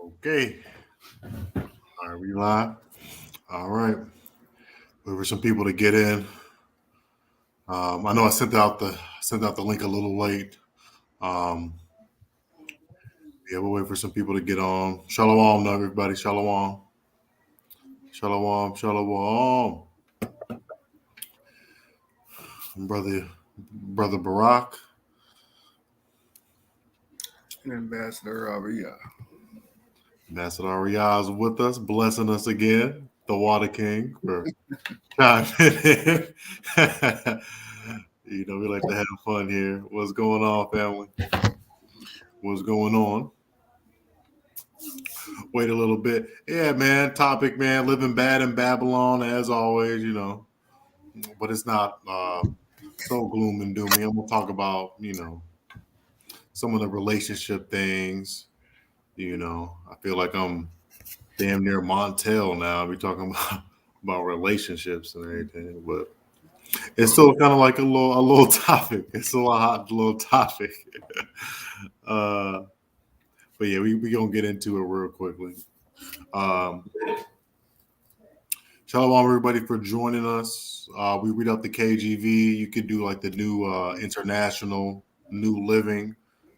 Okay. All right, we live. All right. Wait for some people to get in. I know I sent out the link a little late. Um, yeah, we'll wait for some people to get on. Shalom, everybody. Shalom. Shalom. Shalom. Brother Barack. And Ambassador Aria. Ambassador Riaz with us, blessing us again. The Water King for chiming in. We like to have fun here. What's going on, family? What's going on? Wait a little bit. Yeah, man. Topic, man. Living bad in Babylon, as always. But it's not so gloom and doomy. I'm gonna talk about, some of the relationship things. I feel like I'm damn near Montel now. We talking about relationships and everything, but it's still kind of like a little topic. It's still a hot little topic. uh, but yeah, we gonna get into it real quickly. Um, Shalom, everybody, for joining us. We read out the KGV. You could do like the new international New Living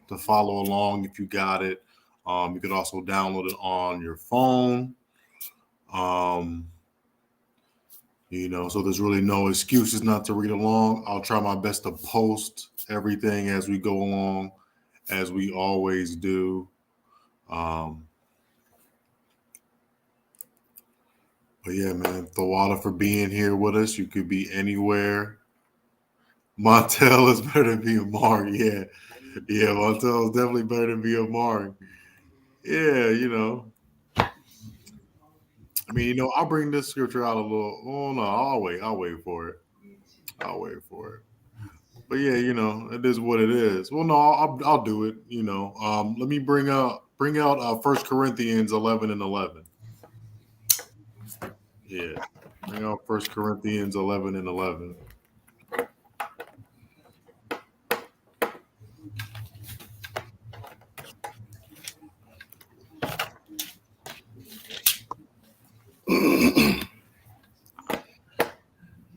to follow along if you got it. You could also download it on your phone. Um, so there's really no excuses not to read along. I'll try my best to post everything as we go along, as we always do. Um, but yeah, man, Thawada for being here with us. You could be anywhere. Montel is better than be a Mark. Yeah. Yeah, Montel is definitely better than be a Mark. Yeah, I'll bring this scripture out a little. Oh no, I'll wait for it. I'll wait for it. But yeah, it is what it is. Well, no, I'll do it. Let me bring out First Corinthians 11:11. Yeah, bring out First Corinthians 11:11.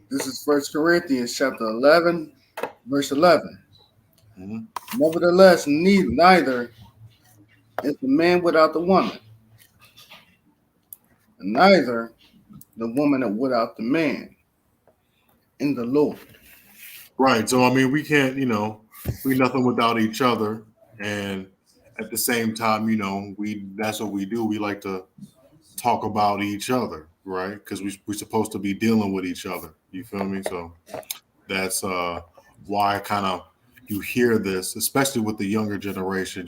This is First Corinthians chapter 11, verse 11. Mm-hmm. Nevertheless, neither is the man without the woman, and neither the woman without the man in the Lord. Right. So we can't, we nothing without each other, and at the same time, we that's what we do. We like to talk about each other, right? Because we're supposed to be dealing with each other. You feel me? So that's why kind of you hear this, especially with the younger generation.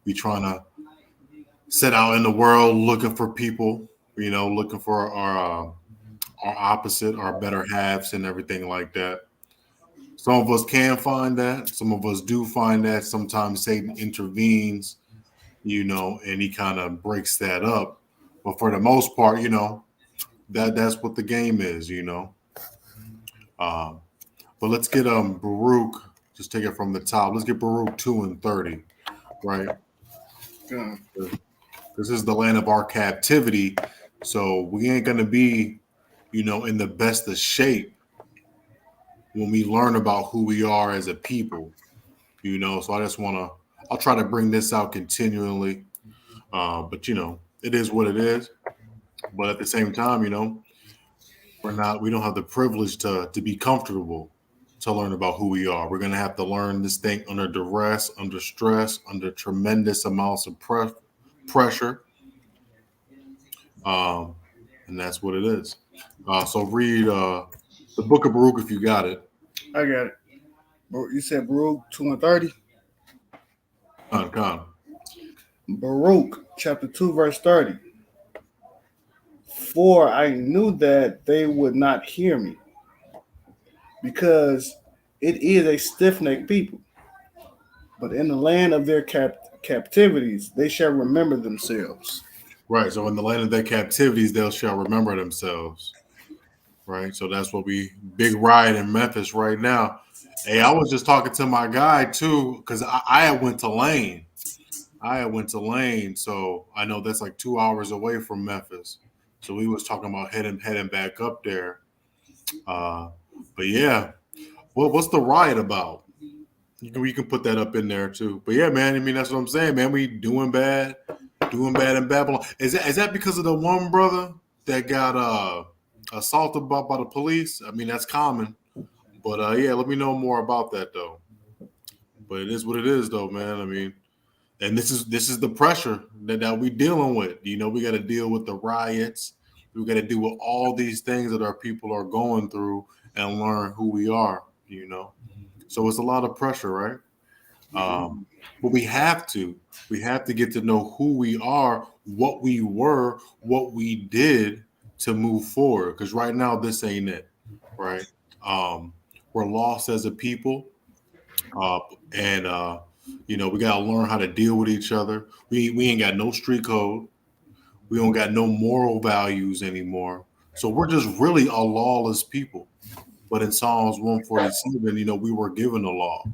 We trying to set out in the world looking for people, looking for our opposite, our better halves, and everything like that. Some of us can find that. Some of us do find that. Sometimes Satan intervenes, and he kind of breaks that up. But for the most part, that's what the game is. Um, but let's get Baruch. Just take it from the top. Let's get Baruch 2:30, right? Yeah. This is the land of our captivity, so we ain't gonna be, in the best of shape when we learn about who we are as a people. So I'll try to bring this out continually. But it is what it is. But at the same time, we don't have the privilege to be comfortable to learn about who we are. We're gonna have to learn this thing under duress, under stress, under tremendous amounts of pressure. Um, and that's what it is. So read the book of Baruch if you got it. I got it. You said Baruch 2 and 30? Con. Baruch chapter 2, verse 30. For I knew that they would not hear me, because it is a stiff necked people. But in the land of their captivities, they shall remember themselves. Right. So in the land of their captivities, they shall remember themselves. Right. So that's what we big riot in Memphis right now. Hey, I was just talking to my guy too, because I went to Lane. I went to Lane, so I know that's like 2 hours away from Memphis. So we was talking about heading back up there. Uh, but yeah, what's the riot about? You can put that up in there too. But yeah, man, I mean that's what I'm saying, man. We doing bad in Babylon. Is that because of the one brother that got assaulted by the police? I mean that's common. But yeah, let me know more about that though. But it is what it is though, man. I mean, and this is the pressure that we dealing with. You know, we got to deal with the riots. We got to deal with all these things that our people are going through and learn who we are. You know, so it's a lot of pressure, right? But we have to get to know who we are, what we were, what we did to move forward. Because right now, this ain't it, right? Um, we're lost as a people, uh, and we gotta learn how to deal with each other. We ain't got no street code. We don't got no moral values anymore. So we're just really a lawless people. But in Psalms 147, we were given the law,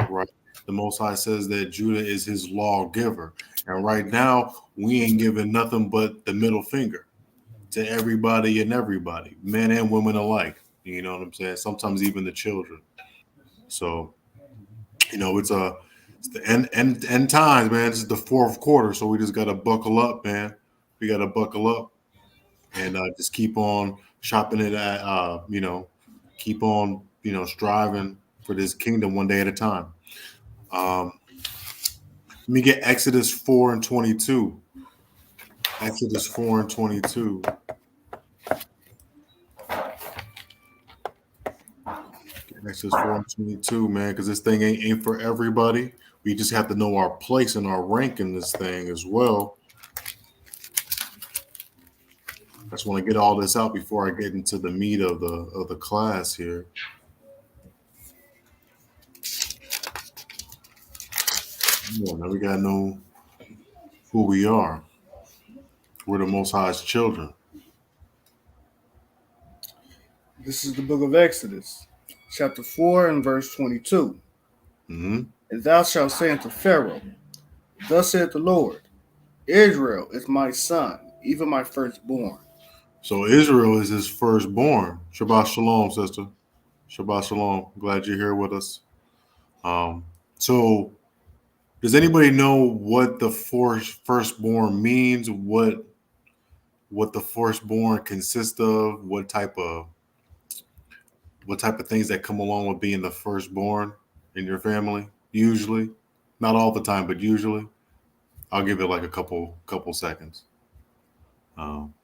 right? The Most High says that Judah is his lawgiver. And right now, we ain't giving nothing but the middle finger to everybody and everybody, men and women alike. You know what I'm saying? Sometimes even the children. So, it's the end times, man. This is the fourth quarter, so we just gotta buckle up, man. We gotta buckle up and just keep on chopping it at, keep on, striving for this kingdom one day at a time. Um, Let me get Exodus 4 and 22. Exodus 4 and 22. Exodus 4 and 22, man, because this thing ain't for everybody. We just have to know our place and our rank in this thing as well. I just want to get all this out before I get into the meat of the class here. Yeah, now we gotta know who we are. We're the Most High's children. This is the book of Exodus, chapter 4 and verse 22. Hmm. And thou shalt say unto Pharaoh, Thus saith the Lord, Israel is my son, even my firstborn. So Israel is his firstborn. Shabbat shalom, sister. Shabbat shalom. Glad you're here with us. So does anybody know what the firstborn means? What the firstborn consists of? What type of things that come along with being the firstborn in your family? Usually, not all the time, but usually. I'll give it like a couple seconds. Um,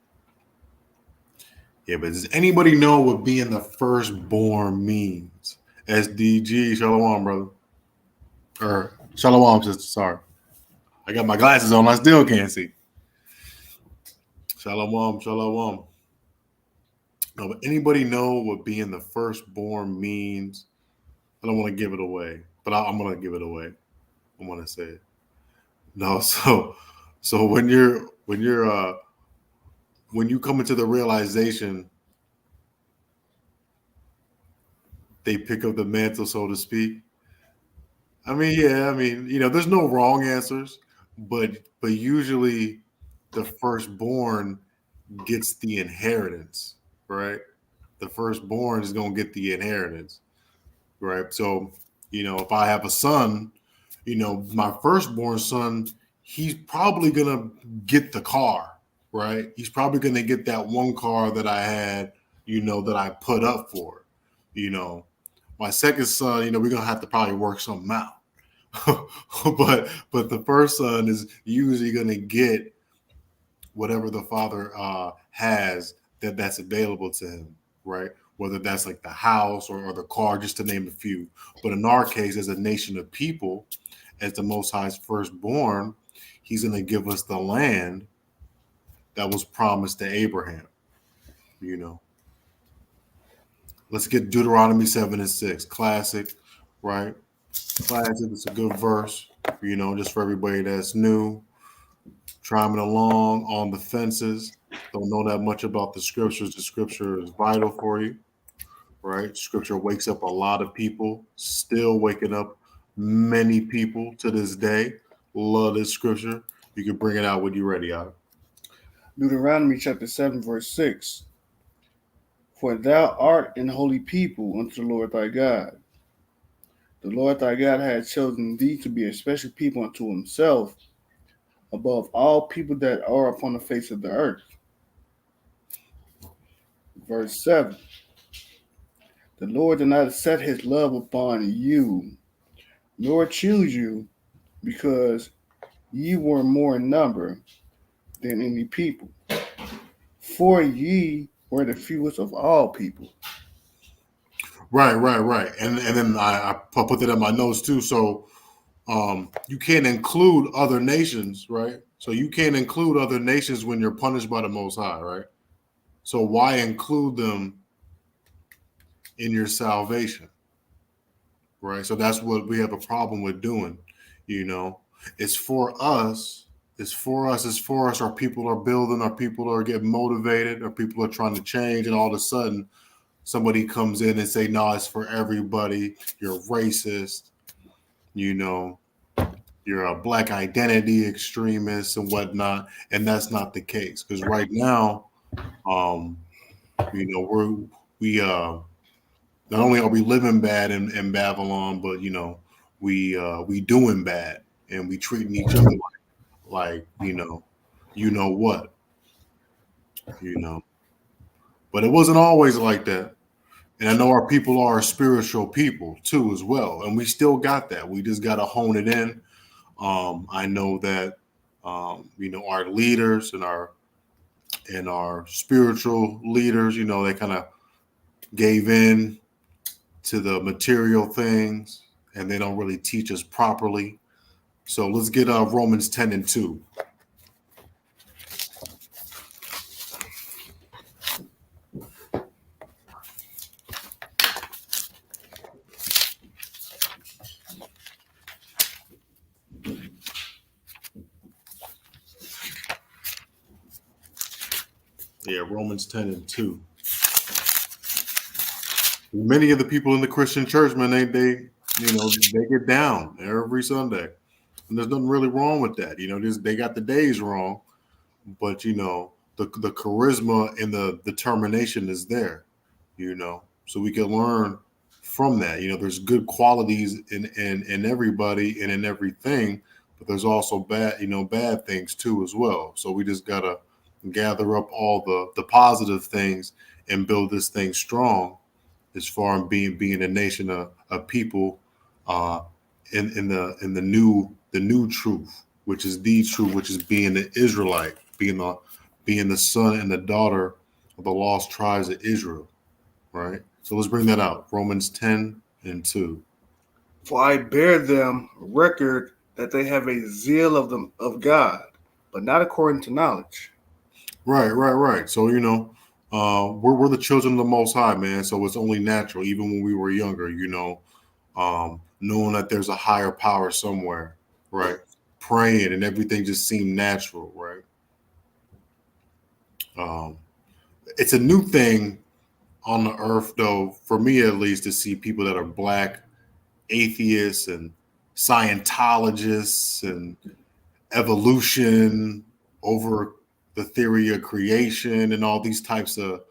yeah, but does anybody know what being the firstborn means? SDG, shalom, brother. Or shalom, sister. Sorry, I got my glasses on. I still can't see. Shalom, shalom. No, but anybody know what being the firstborn means? I don't want to give it away, but I'm gonna give it away. I'm gonna say it. No, so when you come into the realization they pick up the mantle, so to speak. I mean, yeah, I mean, there's no wrong answers, but usually the firstborn gets the inheritance, right? The firstborn is gonna get the inheritance, right? So, if I have a son, my firstborn son, he's probably gonna get the car, right? He's probably gonna get that one car that I had, that I put up for, you know. My second son, we're gonna have to probably work something out. but the first son is usually gonna get whatever the father has that's available to him, right? Whether that's like the house or the car, just to name a few. But in our case, as a nation of people, as the Most High's firstborn, he's going to give us the land that was promised to Abraham, you know. Let's get Deuteronomy 7 and 6. Classic, right? Classic. It's a good verse, just for everybody that's new, trying along on the fences. Don't know that much about the scriptures. The scripture is vital for you, right? Scripture wakes up a lot of people, still waking up many people to this day. love this scripture. You can bring it out when you're ready, Adam. Deuteronomy chapter 7, verse 6. For thou art an holy people unto the Lord thy God. The Lord thy God hath chosen thee to be a special people unto himself above all people that are upon the face of the earth. Verse 7. The Lord did not set his love upon you, nor choose you, because ye were more in number than any people. For ye were the fewest of all people. Right. And then I put that in my notes too. So you can't include other nations, right? So you can't include other nations when you're punished by the Most High, right? So why include them in your salvation, right? So that's what we have a problem with doing. You know, it's for us. It's for us. It's for us. Our people are building. Our people are getting motivated. Our people are trying to change, and all of a sudden, somebody comes in and say, "No, it's for everybody. You're racist. You know, you're a black identity extremist and whatnot," and that's not the case. Because right now, um, you know, not only are we living bad in Babylon, but you know, we doing bad and we treating each other like you know what, you know. But it wasn't always like that. And I know our people are a spiritual people too, as well. And we still got that. We just got to hone it in. I know that, you know, our leaders and our spiritual leaders, you know, they kind of gave in to the material things and they don't really teach us properly. So let's get Romans 10 and 2. Yeah, Romans 10 and 2. Many of the people in the Christian church, man, they you know, they get down every Sunday. And there's nothing really wrong with that. You know, they got the days wrong, but you know, the charisma and the determination is there, you know. So we can learn from that. You know, there's good qualities in everybody and in everything, but there's also bad things too as well. So we just gotta gather up all the positive things and build this thing strong as far as being a nation of people uh, in the new truth, which is the truth, which is being the Israelite, being the son and the daughter of the lost tribes of Israel, right? So let's bring that out. Romans 10 and 2. For I bear them record that they have a zeal of God, but not according to knowledge. Right. So you know, we're the children of the Most High, man. So it's only natural, even when we were younger, you know, knowing that there's a higher power somewhere, right? Praying and everything just seemed natural, right? Um, it's a new thing on the earth, though, for me at least, to see people that are black, atheists, and Scientologists, and evolution over the theory of creation, and all these types of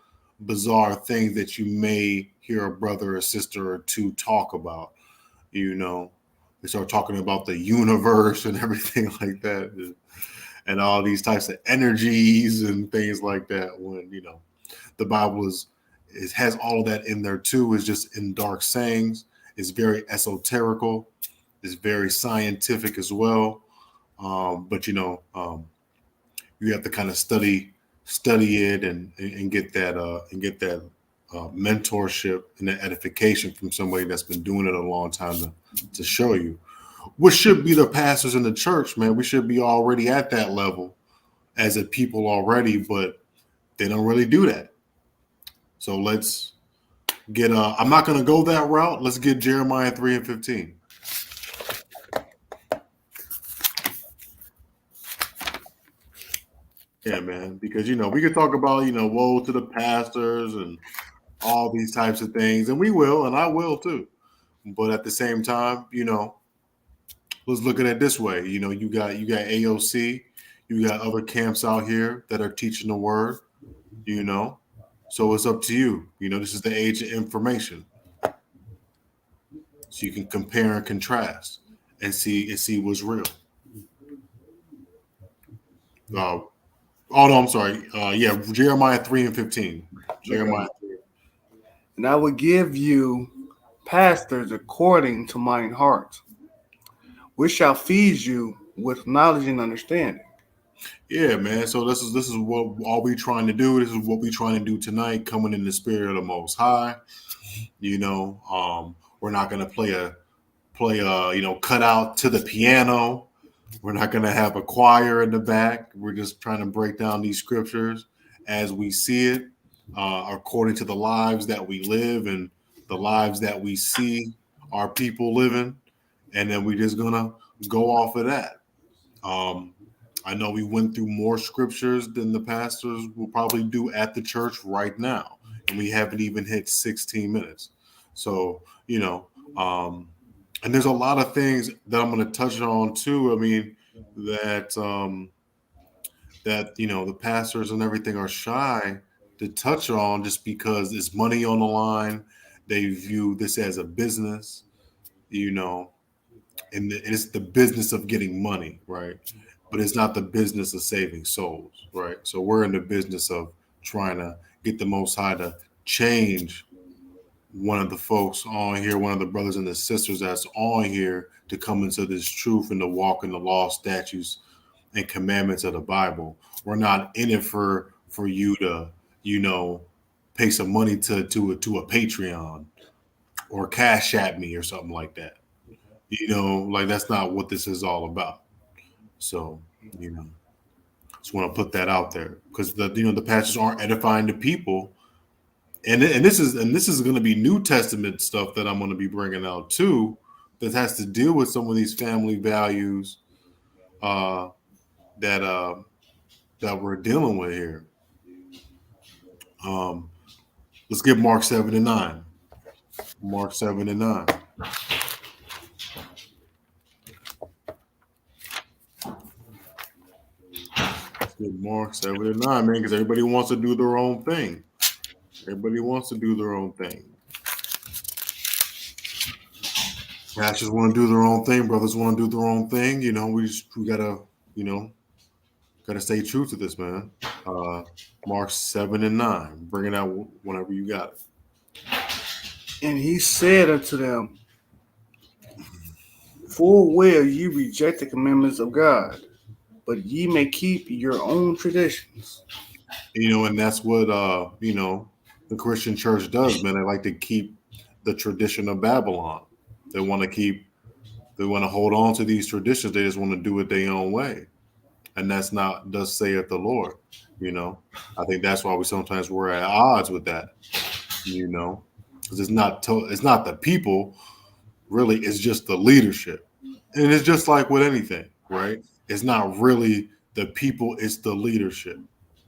bizarre things that you may hear a brother or sister or two talk about. You know, they start talking about the universe and everything like that, and all these types of energies and things like that. When you know the Bible has all of that in there too. It's just in dark sayings. It's very esoterical. It's very scientific as well. But you know, you have to kind of study it and get that mentorship and that edification from somebody that's been doing it a long time to show you. What should be the pastors in the church, man? We should be already at that level as a people already, but they don't really do that. So let's get I'm not going to go that route. Let's get Jeremiah 3 and 15. Yeah, man, because you know we could talk about woe to the pastors and all these types of things, and we will, and I will too. But at the same time, you know, let's look at it this way. You know, you got AOC, you got other camps out here that are teaching the word. You know, so it's up to you. You know, this is the age of information, so you can compare and contrast and see what's real. Oh no, I'm sorry. Yeah, Jeremiah 3:15. Jeremiah. And I will give you pastors according to mine heart, which shall feed you with knowledge and understanding. Yeah, man. So this is what all we trying to do. This is what we trying to do tonight, coming in the spirit of the Most High. You know, we're not gonna play you know, cut out to the piano. We're not gonna have a choir in the back. We're just trying to break down these scriptures as we see it, according to the lives that we live and the lives that we see our people living, and then we're just gonna go off of that. Um, I know we went through more scriptures than the pastors will probably do at the church right now, and we haven't even hit 16 minutes. So, you know, and there's a lot of things that I'm going to touch on too. I mean, that that you know the pastors and everything are shy to touch on just because it's money on the line. They view this as a business, you know, and it's the business of getting money, right? But it's not the business of saving souls, right? So we're in the business of trying to get the Most High to change one of the folks on here, one of the brothers and the sisters that's on here to come into this truth and to walk in the law, statutes, and commandments of the Bible. We're not in it for you to, you know, pay some money to a Patreon or Cash at me or something like that. You know, like that's not what this is all about. So, you know, just want to put that out there because the pastors aren't edifying the people, and this is going to be New Testament stuff that I'm going to be bringing out too, that has to deal with some of these family values uh, that that we're dealing with here. Um, let's get Mark 7:9. Mark 7:9. Let's get Mark 7:9, man, because everybody wants to do their own thing. Everybody wants to do their own thing. Pastors want to do their own thing. Brothers want to do their own thing. You know, we gotta, you know, gotta stay true to this, man. Mark 7:9. Bring it out whenever you got it. And he said unto them, full well ye reject the commandments of God, but ye may keep your own traditions. You know, and that's what you know, the Christian church does, man. They like to keep the tradition of Babylon. They want to hold on to these traditions. They just want to do it their own way. And that's not thus saith the Lord. You know, I think that's why we're at odds with that. You know, because it's not the people, really. It's just the leadership, and it's just like with anything, right? It's not really the people; it's the leadership,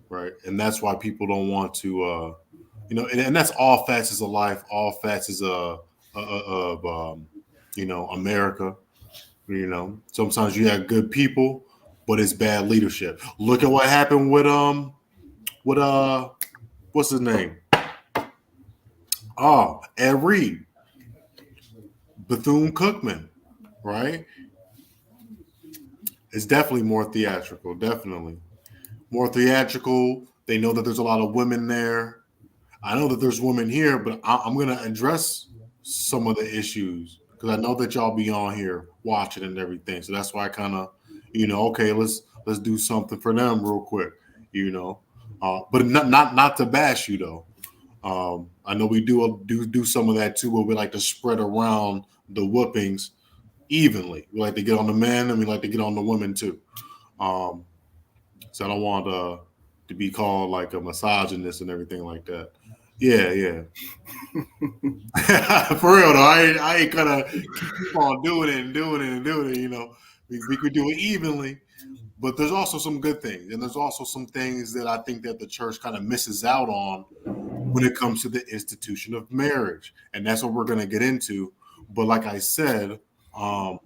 right? And that's why people don't want to, you know, and that's all facets of life, all facets of you know, America. You know, sometimes you have good people, but it's bad leadership. Look at what happened with what's his name? Oh, Ed Reed, Bethune Cookman, right? It's definitely more theatrical. Definitely more theatrical. They know that there's a lot of women there. I know that there's women here, but I'm going to address some of the issues because I know that y'all be on here watching and everything. So that's why I kind of, you know, okay, let's do something for them real quick, you know, but not to bash you though. I know we do some of that too, where we like to spread around the whoopings evenly. We like to get on the men and we like to get on the women too. Um, so I don't want to be called like a misogynist and everything like that. Yeah, yeah. For real though, I ain't gonna keep on doing it and doing it and doing it. You know, we could do it evenly, but there's also some good things, and there's also some things that I think that the church kind of misses out on when it comes to the institution of marriage, and that's what we're gonna get into. But like I said, um,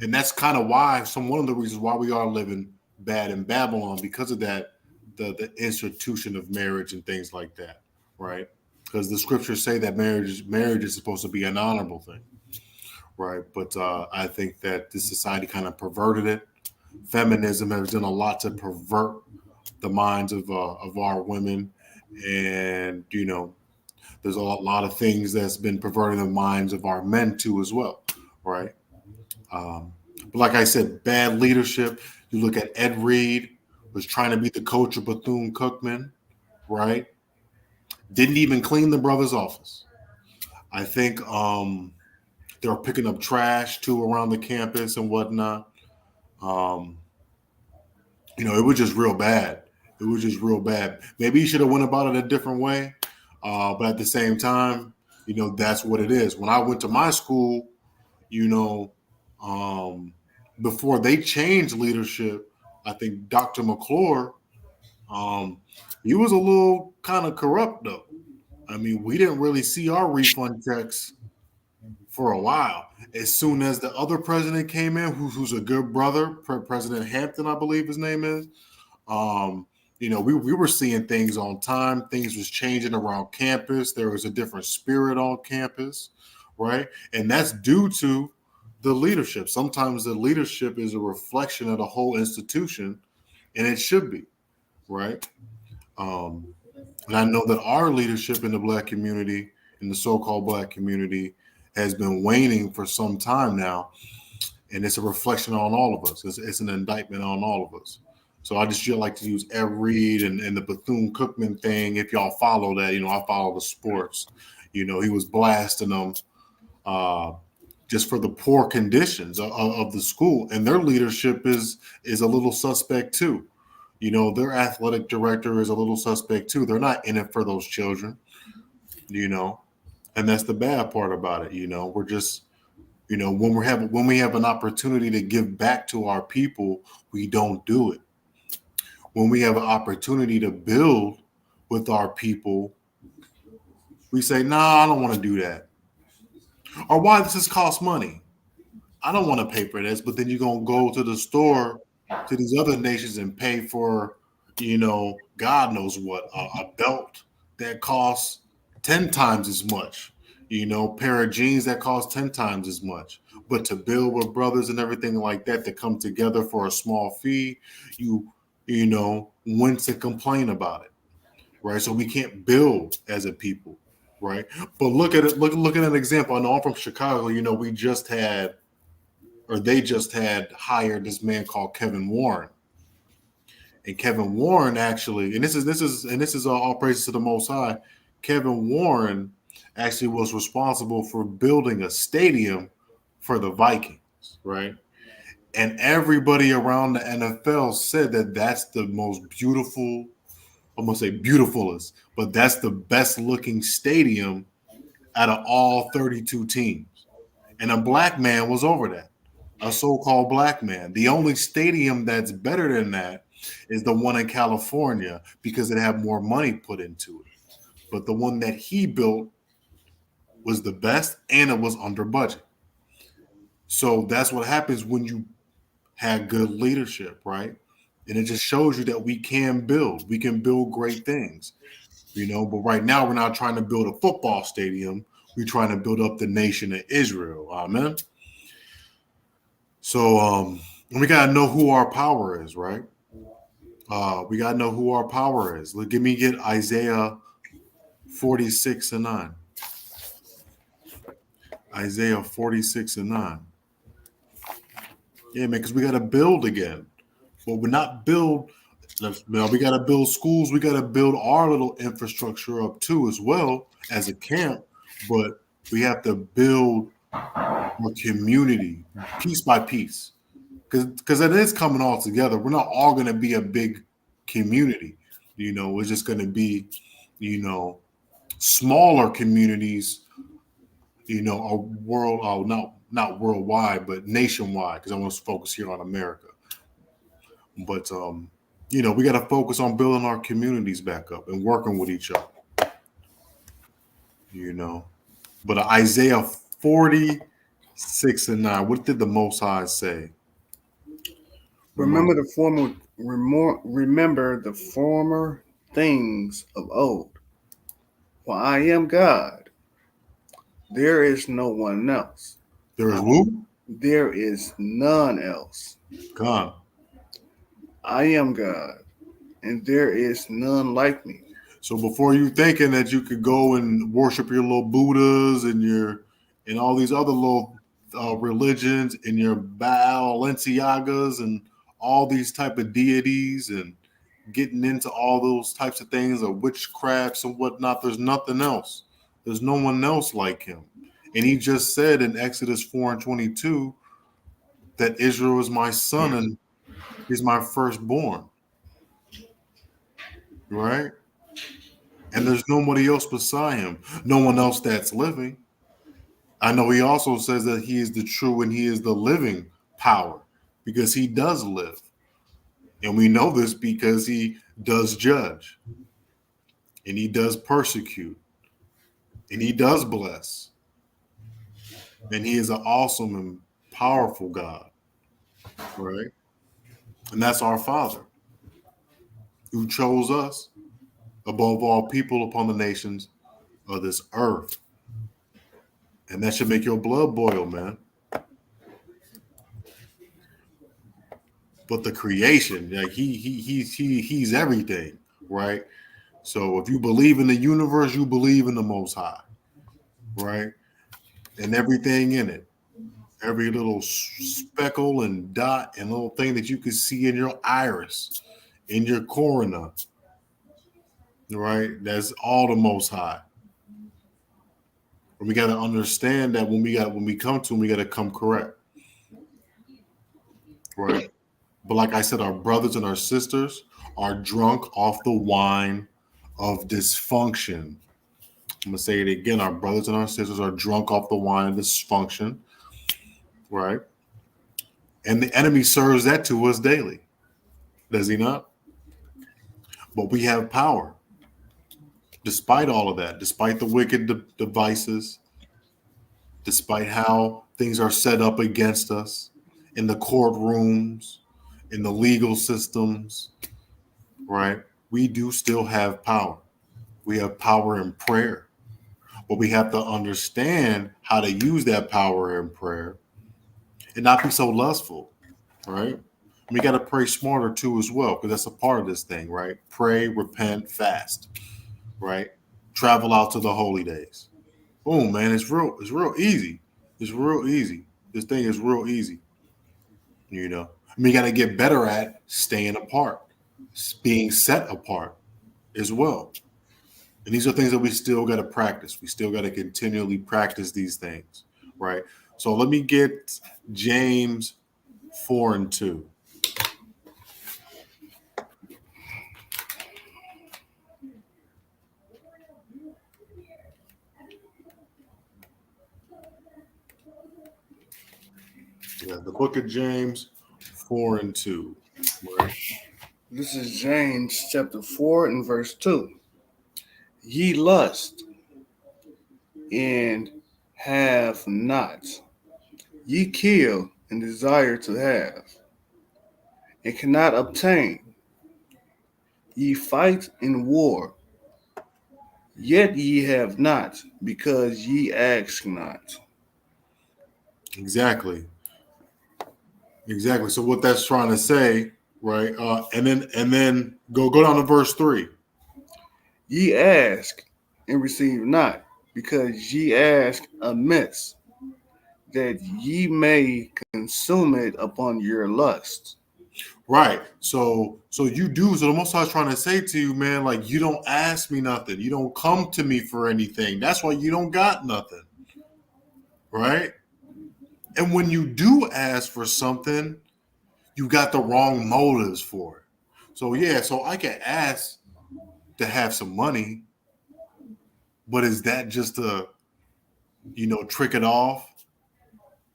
And that's kind of why one of the reasons why we are living bad in Babylon, because of that, the institution of marriage and things like that, right? Because the scriptures say that marriage is supposed to be an honorable thing, right? But I think that this society kind of perverted it. Feminism has done a lot to pervert the minds of our women, and there's a lot of things that's been perverting the minds of our men too as well, right? But like I said, bad leadership. You look at Ed Reed, was trying to be the coach of Bethune Cookman, right? Didn't even clean the brother's office. I think they were picking up trash too around the campus and whatnot. Um, it was just real bad. It was just real bad. Maybe he should have went about it a different way. But at the same time, that's what it is. When I went to my school, you know, um, before they changed leadership, I think Dr. McClure, um, he was a little kind of corrupt though. I mean, we didn't really see our refund checks for a while. As soon as the other president came in, who's a good brother, President Hampton, I believe his name is. Um, we were seeing things on time. Things was changing around campus. There was a different spirit on campus, right? And that's due to the leadership. Sometimes the leadership is a reflection of the whole institution, and it should be, right? Um, and I know that our leadership in the Black community, in the so-called Black community, has been waning for some time now, and it's a reflection on all of us. It's an indictment on all of us. So I just feel like to use Ed Reed and the Bethune Cookman thing. If y'all follow that, I follow the sports. He was blasting them just for the poor conditions of the school, and their leadership is a little suspect too. Their athletic director is a little suspect too. They're not in it for those children, and that's the bad part about it. We're just when we have an opportunity to give back to our people, we don't do it. When we have an opportunity to build with our people, we say, "Nah, I don't want to do that." Or why does this cost money? I don't want to pay for this. But then you're gonna go to the store to these other nations and pay for, God knows what, a belt that costs 10 times as much. Pair of jeans that cost 10 times as much. But to build with brothers and everything like that to come together for a small fee, wince and complain about it, right? So we can't build as a people, right? But look at it. Look at an example. I know I'm from Chicago. We just had, or they just had hired this man called Kevin Warren. And Kevin Warren actually, and this is all praises to the Most High. Kevin Warren actually was responsible for building a stadium for the Vikings, right? And everybody around the NFL said that that's the most beautiful, I'm gonna say beautifulest, but that's the best looking stadium out of all 32 teams. And a black man was over that, a so-called black man. The only stadium that's better than that is the one in California because it had more money put into it. But the one that he built was the best and it was under budget. So that's what happens when you have good leadership, right? And it just shows you that we can build. We can build great things, But right now we're not trying to build a football stadium. We're trying to build up the nation of Israel. Amen. So we gotta know who our power is, right? We gotta know who our power is. Let me get Isaiah 46:9. Isaiah 46:9. Yeah, man, because we gotta build again. But we're not build. We gotta build schools. We gotta build our little infrastructure up too, as well as a camp. But we have to build a community piece by piece. Because it is coming all together. We're not all going to be a big community. It's just going to be, smaller communities, a world, not worldwide, but nationwide, because I want to focus here on America. But, we got to focus on building our communities back up and working with each other, But Isaiah 46:9. 6 and 9. What did the Most High say? Remember the former things of old. For I am God. There is no one else. There is who? There is none else. God. I am God, and there is none like me. So before you thinking that you could go and worship your little Buddhas and all these other little religions and your Baal Balenciagas and all these type of deities and getting into all those types of things of witchcrafts and whatnot, there's nothing else. There's no one else like him. And he just said in Exodus 4 and 22 that Israel is my son and he's my firstborn. Right? And there's nobody else beside him. No one else that's living. I know he also says that he is the true and he is the living power because he does live. And we know this because he does judge and he does persecute and he does bless. And he is an awesome and powerful God, right? And that's our Father who chose us above all people upon the nations of this earth. And that should make your blood boil, man. But the creation, like he's everything, right? So if you believe in the universe, you believe in the Most High, right? And everything in it, every little speckle and dot and little thing that you can see in your iris, in your corona, right? That's all the Most High. And we got to understand that when we come to him, we got to come correct, right? But like I said, our brothers and our sisters are drunk off the wine of dysfunction. I'm gonna say it again. Our brothers and our sisters are drunk off the wine of dysfunction, right? And the enemy serves that to us daily, does he not? But we have power, despite all of that, despite the wicked devices, despite how things are set up against us in the courtrooms, in the legal systems, right? We do still have power. We have power in prayer, but we have to understand how to use that power in prayer and not be so lustful, right? We got to pray smarter too as well, because that's a part of this thing, right? Pray, repent, fast, right? Travel out to the holy days. Boom, man, it's real easy. It's real easy. This thing is real easy. You know, you got to get better at staying apart, being set apart as well. And these are things that we still got to practice. We still got to continually practice these things, right? So let me get James 4 and 2. Yeah, the book of James 4 and 2. Right? This is James chapter 4 and verse 2. Ye lust and have not. Ye kill and desire to have, and cannot obtain. Ye fight in war, yet ye have not, because ye ask not. Exactly. So what that's trying to say, right? And then go down to verse 3. Ye ask and receive not, because ye ask amiss, that ye may consume it upon your lust. Right. So you do. So the Most High is trying to say to you, man, like you don't ask me nothing. You don't come to me for anything. That's why you don't got nothing. Right. And when you do ask for something, you got the wrong motives for it. So yeah, so I can ask to have some money, but is that just to, trick it off,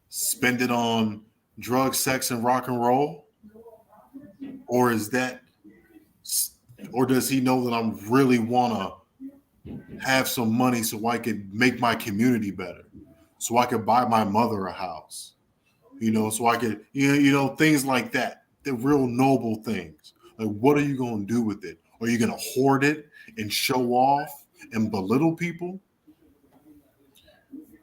spend it on drugs, sex, and rock and roll? Or is that, or does he know that I'm really want to have some money so I could make my community better, so I could buy my mother a house, so I could, things like that. The real noble things. Like, what are you going to do with it? Are you going to hoard it and show off and belittle people?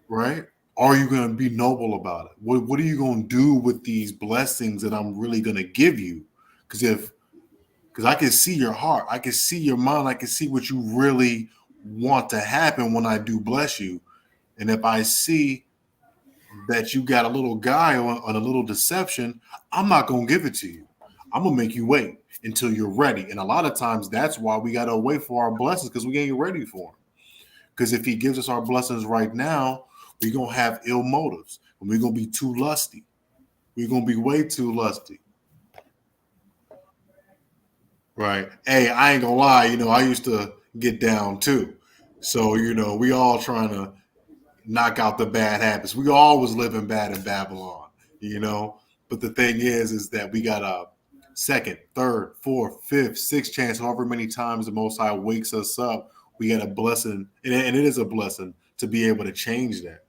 Right? Are you going to be noble about it? What are you going to do with these blessings that I'm really going to give you? Because I can see your heart, I can see your mind, I can see what you really want to happen when I do bless you. And if I see that you got a little guy on a little deception, I'm not going to give it to you. I'm going to make you wait until you're ready. And a lot of times that's why we got to wait for our blessings, because we ain't ready for them. Because if he gives us our blessings right now, we're going to have ill motives and we're going to be too lusty. We're going to be way too lusty. Right. Hey, I ain't going to lie. I used to get down too. So, we all trying to knock out the bad habits. We always living bad in Babylon, But the thing is that we got a second, third, fourth, fifth, sixth chance, however many times the Most High wakes us up. We got a blessing, and it is a blessing to be able to change that.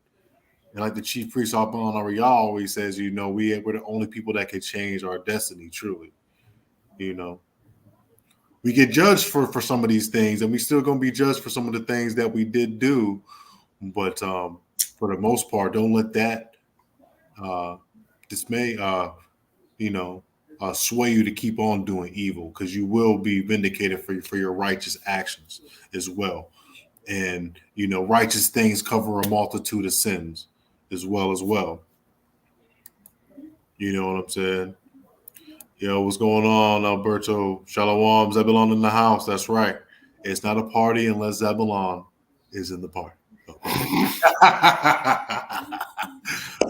And like the chief priest Abban Ariel always says, we're the only people that can change our destiny, truly. We get judged for some of these things, and we still going to be judged for some of the things that we did do. But for the most part, don't let that dismay, sway you to keep on doing evil, because you will be vindicated for your righteous actions as well. And, righteous things cover a multitude of sins as well. You know what I'm saying? Yo, what's going on, Alberto? Shalom, Zebulon in the house. That's right. It's not a party unless Zebulon is in the party.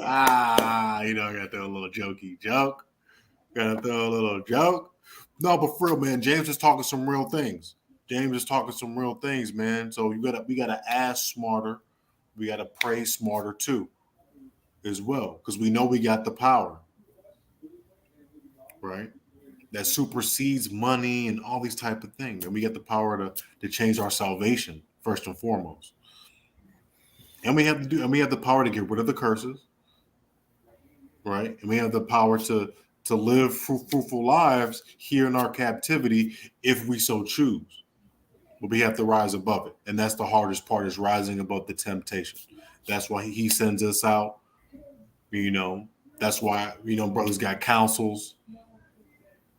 I gotta throw a little jokey joke. Gotta throw a little joke. No, but for real, man, James is talking some real things. Man. So we gotta ask smarter. We gotta pray smarter too, as well, because we know we got the power, right? That supersedes money and all these type of things, and we got the power to change our salvation first and foremost. And we have the power to get rid of the curses, right? And we have the power to live fruitful lives here in our captivity if we so choose. But we have to rise above it. And that's the hardest part, is rising above the temptation. That's why he sends us out. That's why, brothers got councils.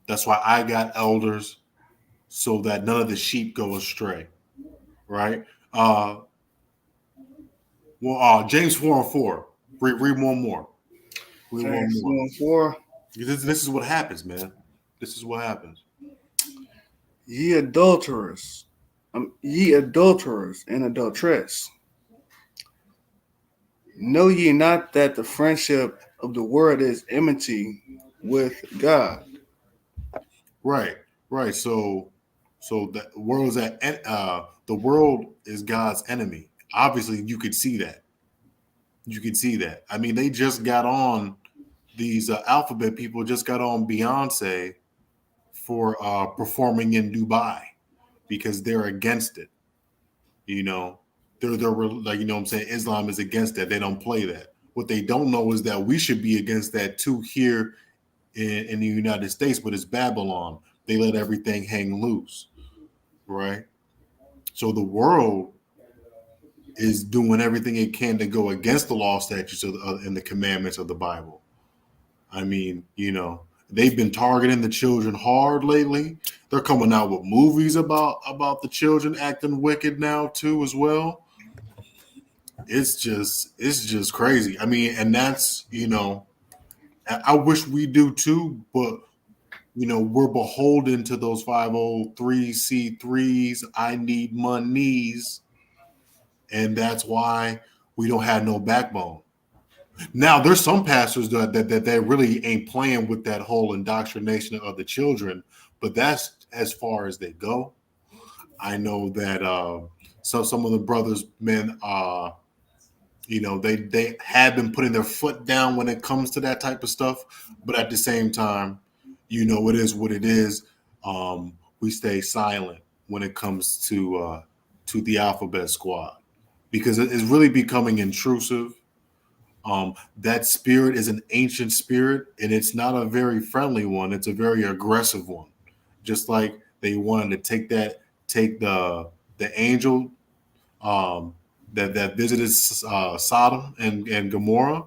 That's why I got elders, so that none of the sheep go astray. Right? James 4:4. Read one more. James 4:4. This is what happens, man. This is what happens. Ye adulterers and adulteress, know ye not that the friendship of the world is enmity with God? Right. So the world is God's enemy. Obviously, you could see that. I mean, they just got on, these alphabet people just got on Beyonce for performing in Dubai, because they're against it. They're like, what I'm saying, Islam is against that. They don't play that. What they don't know is that we should be against that too here in the United States, but it's Babylon. They let everything hang loose, right? So the world is doing everything it can to go against the law, statutes, and the commandments of the Bible. I mean, they've been targeting the children hard lately. They're coming out with movies about the children acting wicked now too, as well. It's just crazy. I mean, and that's, I wish we do too, but we're beholden to those 503c3s. I need monies, and that's why we don't have no backbone. Now, there's some pastors that really ain't playing with that whole indoctrination of the children, but that's as far as they go. I know that some of the brothers, men, they have been putting their foot down when it comes to that type of stuff, but at the same time, it is what it is. We stay silent when it comes to the Alphabet Squad, because it's really becoming intrusive. That spirit is an ancient spirit, and it's not a very friendly one. It's a very aggressive one. Just like they wanted to take the angel um, that visited Sodom and Gomorrah,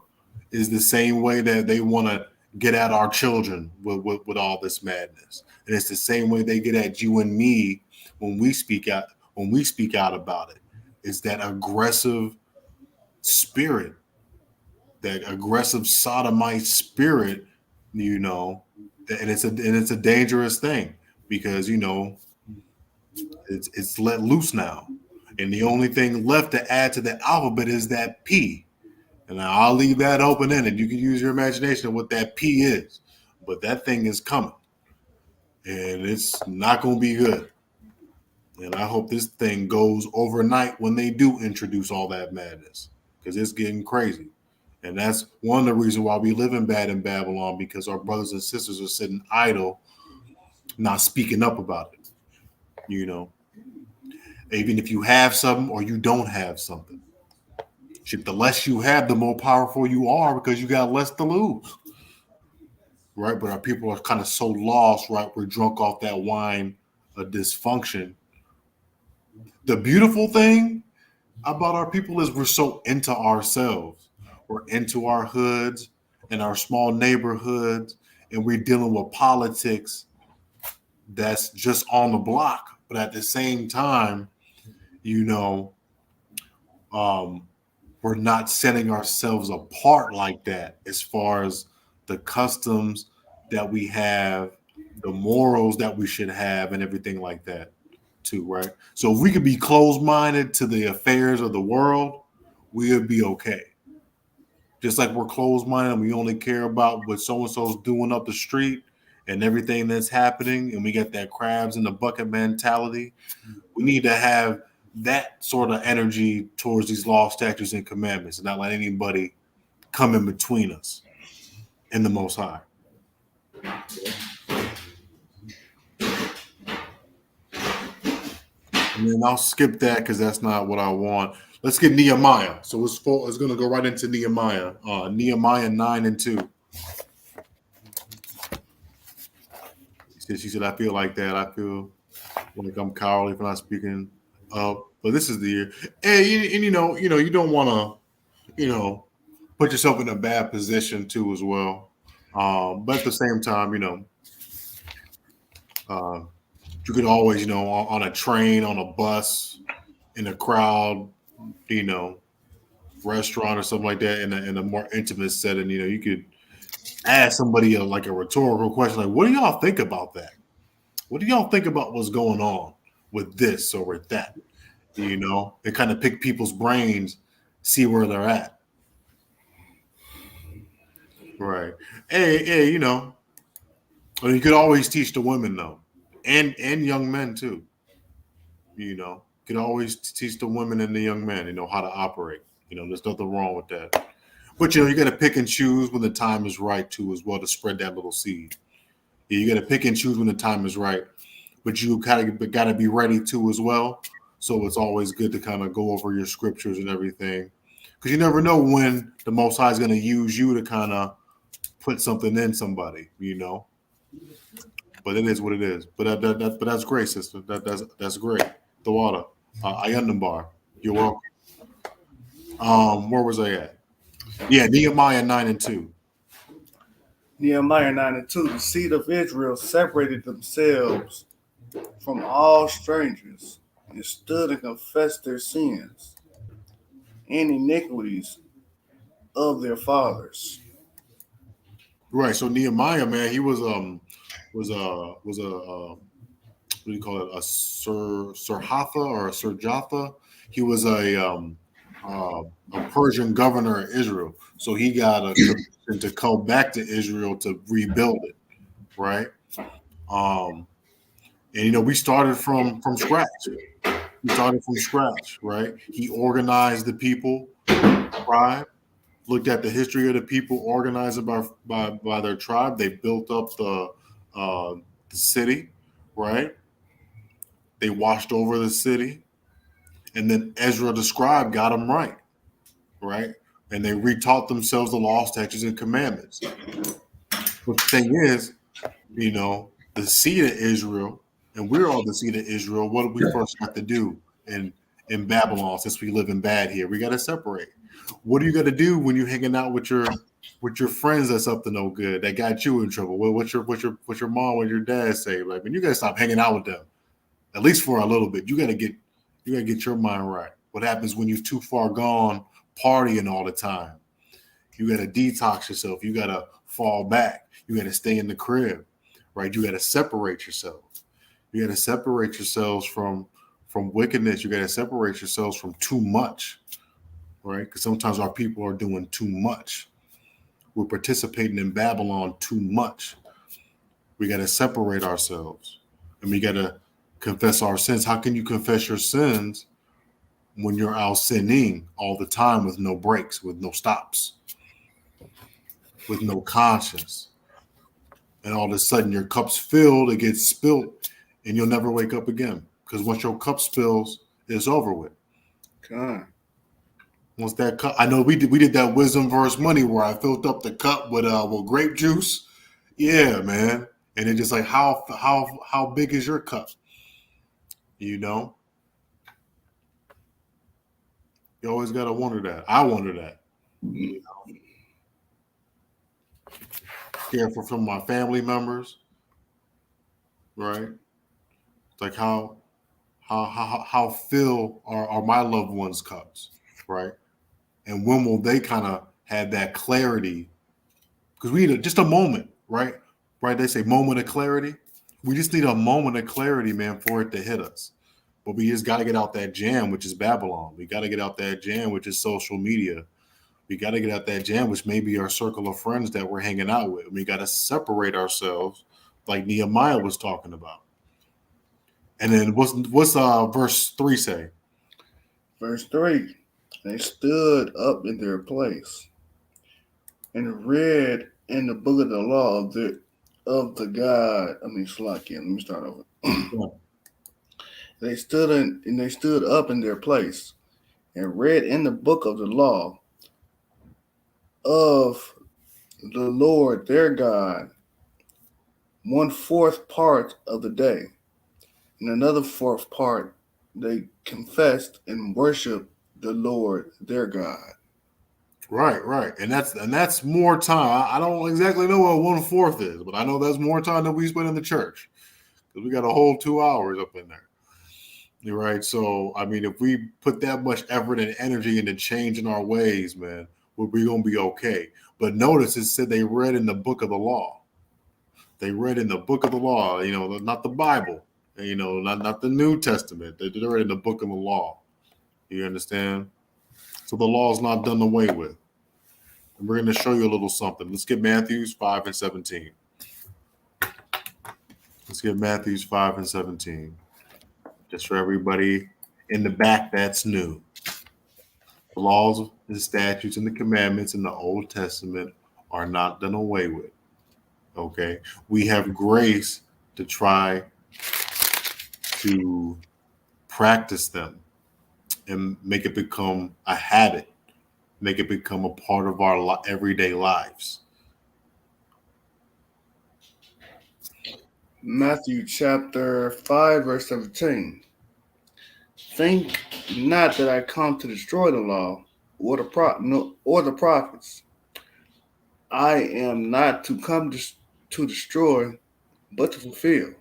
is the same way that they want to get at our children with all this madness, and it's the same way they get at you and me when we speak out about it. It's that aggressive spirit, that aggressive sodomite spirit, you know, and it's a dangerous thing because it's let loose now, and the only thing left to add to the alphabet is that P. And I'll leave that open ended. You can use your imagination of what that P is, but that thing is coming, and it's not going to be good. And I hope this thing goes overnight when they do introduce all that madness, because it's getting crazy. And that's one of the reasons why we live in bad in Babylon, because our brothers and sisters are sitting idle, not speaking up about it. You know, even if you have something or you don't have something, shit, the less you have, the more powerful you are because you got less to lose. Right? But our people are kind of so lost, right? We're drunk off that wine of dysfunction. The beautiful thing about our people is we're so into ourselves. We're into our hoods and our small neighborhoods, and we're dealing with politics that's just on the block. But at the same time, you know, um, we're not setting ourselves apart like that as far as the customs that we have, the morals that we should have, and everything like that, too, right? So if we could be closed minded to the affairs of the world, we would be okay. Just like we're closed minded and we only care about what so and so's doing up the street and everything that's happening, and we got that crabs in the bucket mentality. We need to have that sort of energy towards these law, statutes, and commandments, and not let anybody come in between us and the Most High. And then I'll skip that because that's not what I want. Let's get Nehemiah. So it's going to go right into Nehemiah. Nehemiah 9:2. She said, I feel like that. I feel like I'm cowardly for not speaking up. But this is the year. And you don't want to, put yourself in a bad position too as well. But at the same time, uh, you could always, on a train, on a bus, in a crowd, you know, restaurant or something like that, in a more intimate setting, you could ask somebody like a rhetorical question, like, "What do y'all think about that? What do y'all think about what's going on with this or with that?" And kind of pick people's brains, see where they're at. Right. Hey, or you could always teach the women though, and young men too. You could always teach the women and the young men, how to operate. There's nothing wrong with that. But you got to pick and choose when the time is right too, as well, to spread that little seed. Yeah, you got to pick and choose when the time is right, but you kind of got to be ready too as well. So it's always good to kind of go over your scriptures and everything, because you never know when the Most High is going to use you to kind of put something in somebody. But it is what it is. But that's great, sister. That's great. The water. Ayundambar. You're welcome. Where was I at? Yeah, Nehemiah 9:2. Nehemiah 9:2. The seed of Israel separated themselves from all strangers and stood and confessed their sins and iniquities of their fathers. Right. So Nehemiah, man, he was a what do you call it? A Surhatha or a Surjatha. He was a Persian governor of Israel. So he got a commission to come back to Israel to rebuild it. Right. Um, and we started from scratch. We started from scratch, right? He organized the people, tribe, looked at the history of the people, organized by their tribe. They built up the city, right? They washed over the city, and then Ezra the scribe got them right, right? and they retaught themselves the law, statutes, and commandments. But the thing is, the seed of Israel, and we're all the seed of Israel. What do we first have to do in Babylon, since we live in bad here? We got to separate. What do you got to do when you're hanging out with your friends that's up to no good, that got you in trouble? What's your mom or your dad say? Like, man, you got to stop hanging out with them, at least for a little bit. You got to get your mind right. What happens when you're too far gone, partying all the time? You got to detox yourself. You got to fall back. You got to stay in the crib, right? You got to separate yourself. You got to separate yourselves from wickedness. You got to separate yourselves from too much, right? Because sometimes our people are doing too much. We're participating in Babylon too much. We got to separate ourselves, and we got to confess our sins. How can you confess your sins when you're out sinning all the time with no breaks, with no stops, with no conscience? And all of a sudden your cup's filled, it gets spilled, and you'll never wake up again. Because once your cup spills, it's over with. God. Once that cup, I know we did that wisdom versus money where I filled up the cup with grape juice. Yeah, man. And it's just like, how big is your cup? You always gotta wonder that. I wonder that. Careful from my family members, right? It's like how fill are my loved ones' cups, right? And when will they kind of have that clarity? Because we need just a moment, right? Right? They say moment of clarity. We just need a moment of clarity, man, for it to hit us. But we just got to get out that jam, which is Babylon. We got to get out that jam, which is social media. We got to get out that jam, which may be our circle of friends that we're hanging out with. We got to separate ourselves, like Nehemiah was talking about. And then what's verse 3 say? Verse 3, they stood up in their place and read in the book of the law of the God. Slakia. Let me start over. Yeah. They stood up in their place and read in the book of the law of the Lord their God 1/4 part of the day. And another 4th part, they confessed and worshiped the Lord their God. Right. And that's more time. I don't exactly know what 1/4 is, but I know that's more time than we spend in the church. Because we got a whole 2 hours up in there. You're right. So, I mean, if we put that much effort and energy into changing our ways, man, we're going to be okay. But notice it said they read in the book of the law. They read in the book of the law, not the Bible, not the New Testament. They read in the book of the law. You understand? So the law is not done away with. And we're going to show you a little something. Let's get Matthew 5 and 17. Let's get Matthew 5 and 17. Just for everybody in the back that's new. The laws, the statutes, and the commandments in the Old Testament are not done away with. Okay? We have grace to try to practice them and make it become a habit, make it become a part of our everyday lives. Matthew chapter 5, verse 17. Think not that I come to destroy the law or the prophets. I am not to come to destroy, but to fulfill.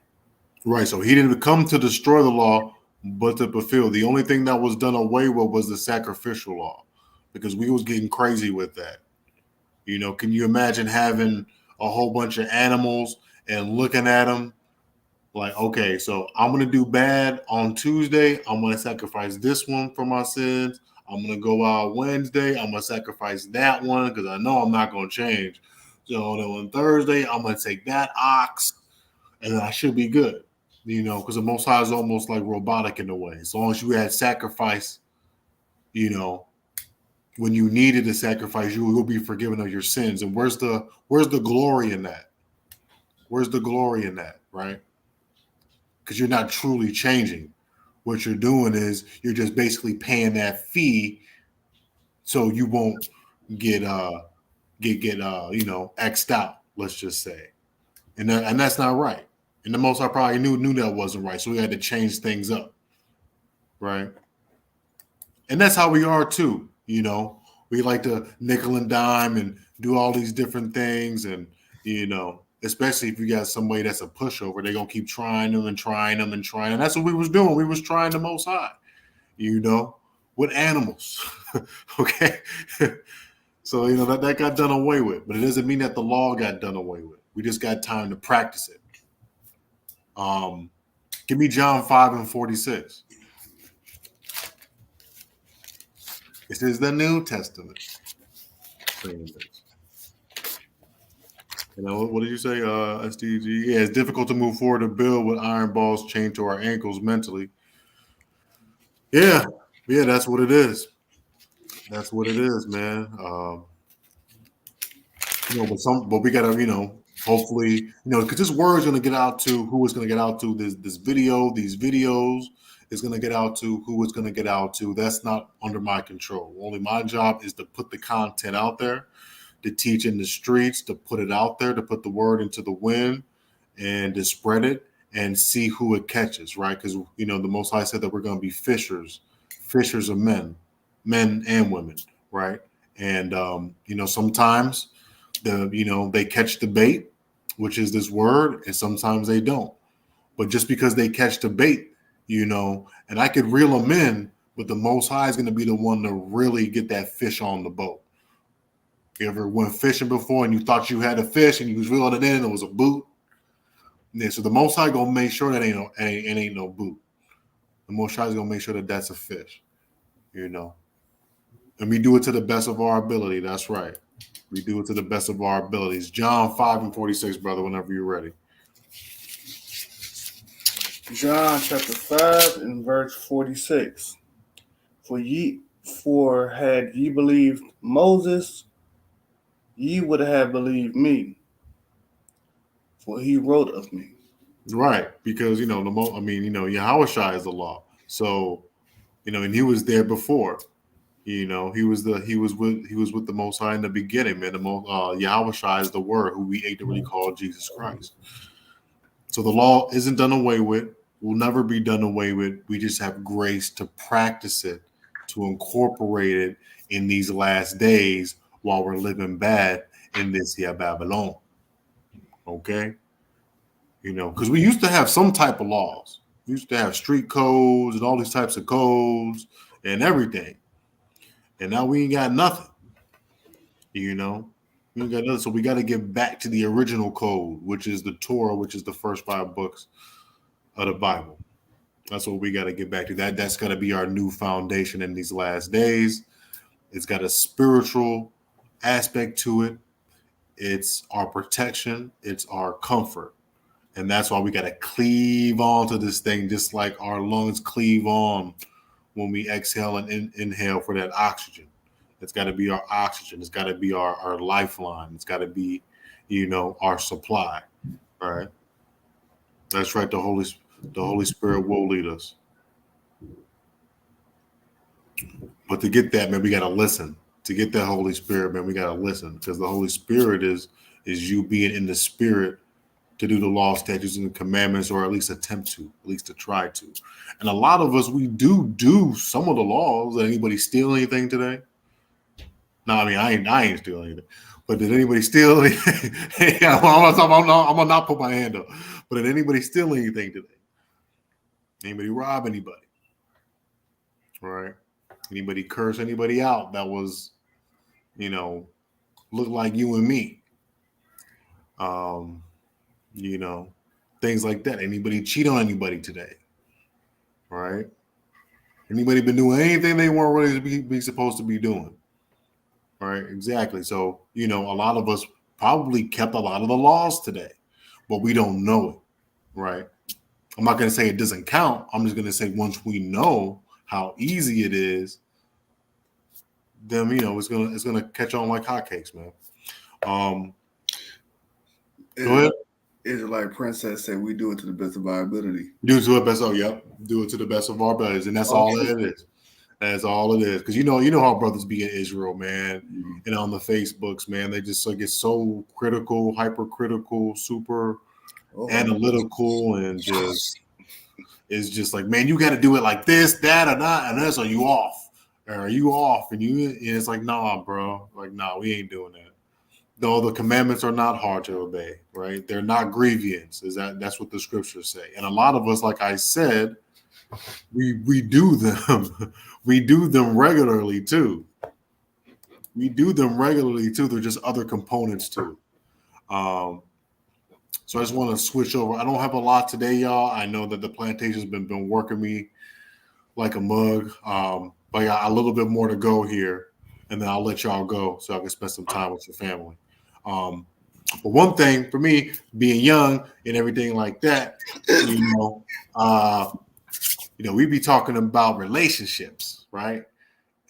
Right. So he didn't come to destroy the law, but to fulfill. The only thing that was done away with was the sacrificial law, because we was getting crazy with that. Can you imagine having a whole bunch of animals and looking at them like, okay, so I'm going to do bad on Tuesday. I'm going to sacrifice this one for my sins. I'm going to go out Wednesday. I'm going to sacrifice that one because I know I'm not going to change. So then on Thursday, I'm going to take that ox and then I should be good, because the Most High is almost like robotic in a way. As long as you had sacrifice, when you needed to sacrifice, you will be forgiven of your sins. And where's the glory in that? Where's the glory in that, right? Because you're not truly changing. What you're doing is you're just basically paying that fee so you won't get X'd out, let's just say. And that's not right. And the Most High probably knew that wasn't right. So we had to change things up. Right. And that's how we are too. We like to nickel and dime and do all these different things. And, especially if you got somebody that's a pushover, they're going to keep trying them and trying them and trying. And that's what we was doing. We was trying the Most High, with animals. Okay. So, that got done away with. But it doesn't mean that the law got done away with. We just got time to practice it. Give me John 5:46. This is the New Testament. What did you say, SDG? Yeah, it's difficult to move forward to build with iron balls chained to our ankles mentally. Yeah, that's what it is. That's what it is, man. But we gotta, hopefully, because this word is gonna get out to who it's gonna get out to. These videos is gonna get out to who it's gonna get out to. That's not under my control. Only my job is to put the content out there, to teach in the streets, to put it out there, to put the word into the wind, and to spread it and see who it catches, right? Because the Most High said that we're gonna be fishers of men and women, right? And sometimes they catch the bait, which is this word, and sometimes they don't. But just because they catch the bait, and I could reel them in, but the Most High is going to be the one to really get that fish on the boat. You ever went fishing before and you thought you had a fish and you was reeling it in and it was a boot? Yeah, so the Most High gonna make sure that ain't no boot. The Most High is gonna make sure that that's a fish, and we do it to the best of our ability. That's right. We do it to the best of our abilities. John 5:46, brother, whenever you're ready. John chapter 5 and verse 46. For had ye believed Moses, ye would have believed me, for he wrote of me. Right, because Yahushua is the law. So, and he was there before. He was with the Most High in the beginning, man. Yahushua is the Word, who we ate to really call Jesus Christ. So the law isn't done away with. Will never be done away with. We just have grace to practice it, to incorporate it in these last days while we're living bad in this here Babylon. Okay, because we used to have some type of laws. We used to have street codes and all these types of codes and everything. And now we ain't got nothing. We ain't got nothing. So we got to get back to the original code, which is the Torah, which is the first 5 books of the Bible. That's what we got to get back to. That's got to be our new foundation in these last days. It's got a spiritual aspect to it. It's our protection. It's our comfort. And that's why we got to cleave on to this thing, just like our lungs cleave on when we exhale and inhale for that oxygen. It's got to be our oxygen. It's got to be our lifeline. It's got to be, our supply. All right. That's right. The Holy Spirit will lead us. But to get that, man, we got to listen. To get that Holy Spirit, man, we got to listen, because the Holy Spirit is you being in the Spirit to do the law, statutes, and the commandments, or at least to try to. And a lot of us, we do some of the laws. Did anybody steal anything today? No, I mean, I ain't stealing anything. But did anybody steal anything? Yeah, well, I'm gonna not put my hand up. But did anybody steal anything today? Anybody rob anybody? All right. Anybody curse anybody out that was, looked like you and me? Things like that. Anybody cheat on anybody today? All right. Anybody been doing anything they weren't really be supposed to be doing? All right, exactly. So, a lot of us probably kept a lot of the laws today, but we don't know it, right? I'm not going to say it doesn't count. I'm just going to say once we know how easy it is, then, it's gonna catch on like hotcakes, man. Go ahead. Israelite Princess said we do it to the best of our ability. Do it to the best of, yep. Do it to the best of our abilities, and that's all that it is. That's all it is. Because you know how brothers be in Israel, man, Mhm. and on the Facebooks, man, they just get so critical, hypercritical, super Oh, analytical, and just it's just like, man, you got to do it like this, that, or not, and that's, are you off? Or are you off? And it's like, nah, bro, like, nah, we ain't doing that. No, the commandments are not hard to obey, right? They're not grievance. That's what the scriptures say. And a lot of us, like I said, we do them. We do them regularly too. We do them regularly too. They're just other components too. So I just want to switch over. I don't have a lot today, y'all. I know that the plantation's been working me like a mug. But I got a little bit more to go here, and then I'll let y'all go so I can spend some time with your family. But one thing for me, being young and everything like that, we be talking about relationships, right?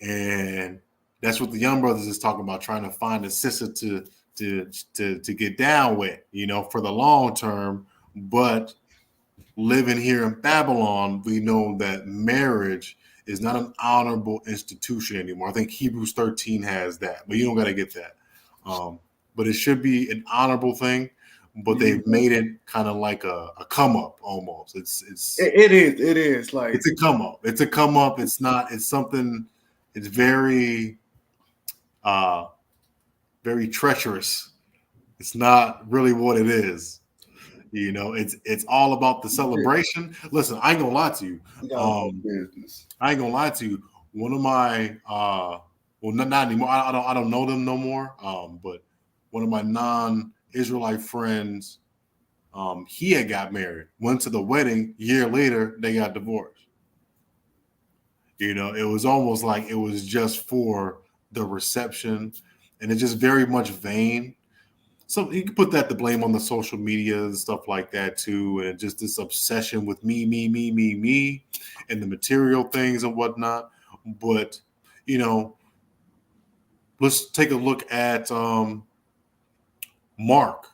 And that's what the Young Brothers is talking about, trying to find a sister to get down with, for the long term. But living here in Babylon, we know that marriage is not an honorable institution anymore. I think Hebrews 13 has that, but you don't got to get that. But it should be an honorable thing. But they've made it kind of like a come up almost. It is like it's a come up. It's a come up. It's not. It's something. It's very, very treacherous. It's not really what it is. It's all about the celebration. Listen, I ain't gonna lie to you. business. I ain't gonna lie to you. One of my not anymore. I don't know them no more. But one of my non-Israelite friends, he had got married, went to the wedding. Year later, they got divorced. It was almost like it was just for the reception, and it's just very much vain. So you can put that to blame on the social media and stuff like that too, and just this obsession with me, and the material things and whatnot. But let's take a look at Mark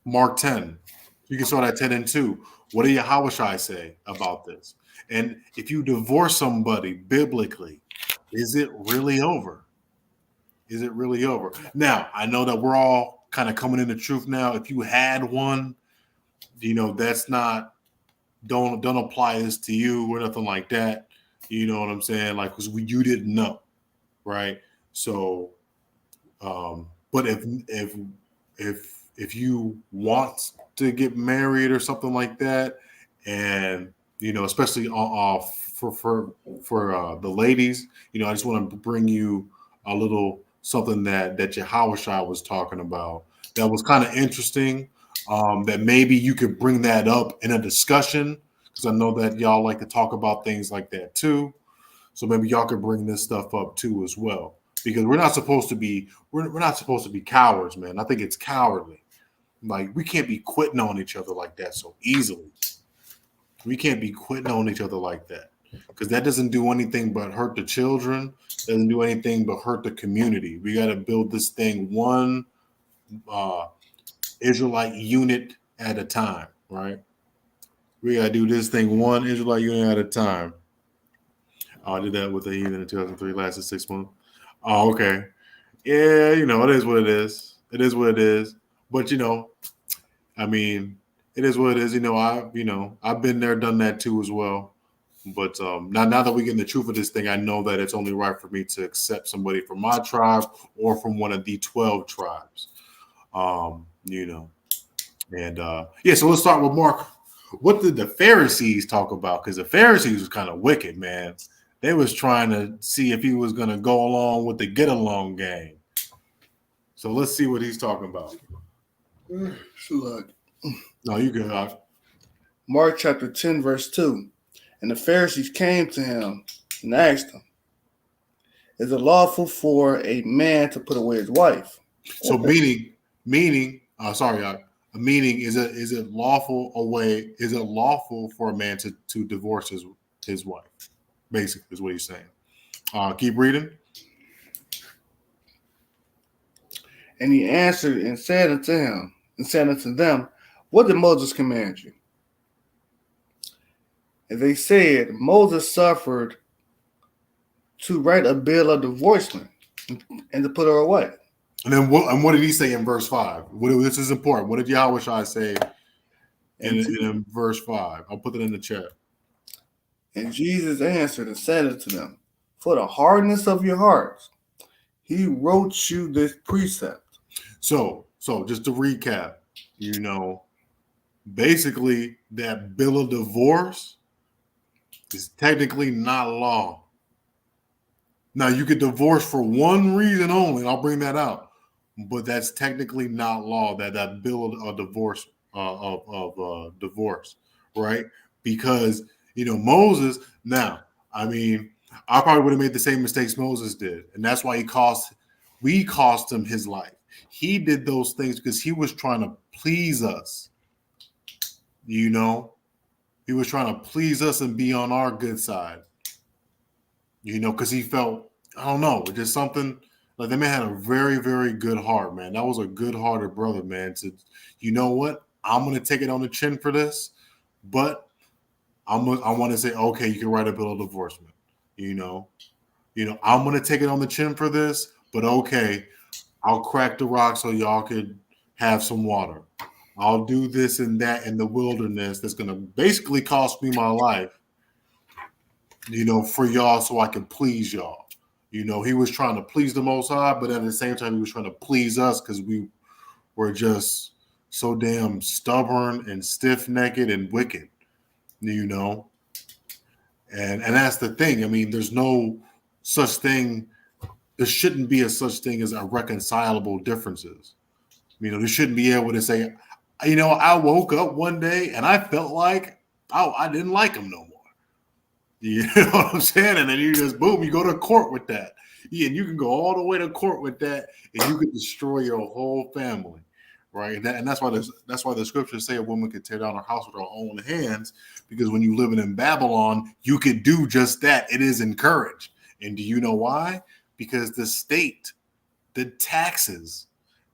10. You can start at 10 and 2. What did Yahushua say about this? And if you divorce somebody biblically, is it really over? Is it really over? Now, I know that we're all kind of coming into truth now. If you had one, that's not, don't apply this to you or nothing like that. You know what I'm saying? Like, because you didn't know, right? So, but if you want to get married or something like that, and especially for the ladies, I just want to bring you a little something that Yahushua was talking about that was kind of interesting. That maybe you could bring that up in a discussion, because I know that y'all like to talk about things like that too. So maybe y'all could bring this stuff up too as well, because we're not supposed to be cowards, man. I think it's cowardly. Like, we can't be quitting on each other like that so easily. We can't be quitting on each other like that, because that doesn't do anything but hurt the children. Doesn't do anything but hurt the community. We got to build this thing one Israelite unit at a time, right? We got to do this thing one Israelite unit at a time. I did that with the heathen in 2003, lasted 6 months. Oh, okay. Yeah, it is what it is. It is what it is. But I mean, it is what it is. I've been there, done that too as well. But now that we get in the truth of this thing, I know that it's only right for me to accept somebody from my tribe or from one of the 12 tribes. And so let's start with Mark. What did the Pharisees talk about? Because the Pharisees was kind of wicked, man. They was trying to see if he was going to go along with the get along game. So let's see what he's talking about. Look. No, you good. Mark chapter 10, verse 2. And the Pharisees came to him and asked him, is it lawful for a man to put away his wife? So meaning, meaning, is it lawful for a man to divorce his wife? Basically, is what he's saying. Keep reading. And he answered and said unto them, what did Moses command you? And they said, Moses suffered to write a bill of divorcement and to put her away. And then what did he say in verse 5? This is important. What did Yahushua say in verse 5? I'll put it in the chat. And Jesus answered and said unto them, for the hardness of your hearts, he wrote you this precept. So just to recap, basically that bill of divorce is technically not law. Now you could divorce for one reason only, and I'll bring that out, but that's technically not law. That bill of divorce divorce, right? Because Moses. Now, I probably would have made the same mistakes Moses did, and that's why we cost him his life. He did those things because he was trying to please us. He was trying to please us and be on our good side. Because he felt, I don't know, just something like that man had a very, very good heart, man. That was a good-hearted brother, man. To, you know what? I'm going to take it on the chin for this, but I want to say, okay, you can write a bill of divorcement. I'm going to take it on the chin for this, but okay, I'll crack the rock so y'all could have some water. I'll do this and that in the wilderness that's going to basically cost me my life, for y'all so I can please y'all. He was trying to please the Most High, but at the same time, he was trying to please us because we were just so damn stubborn and stiff-necked and wicked, And that's the thing. There's no such thing. There shouldn't be a such thing as irreconcilable differences. There shouldn't be able to say, I woke up one day and I felt like, I didn't like him no more. You know what I'm saying? And then you just, boom, you go to court with that. Yeah, and you can go all the way to court with that and you can destroy your whole family, right? And that's why the scriptures say a woman could tear down her house with her own hands, because when you living in Babylon, you could do just that. It is encouraged. And do you know why? Because the state, the taxes,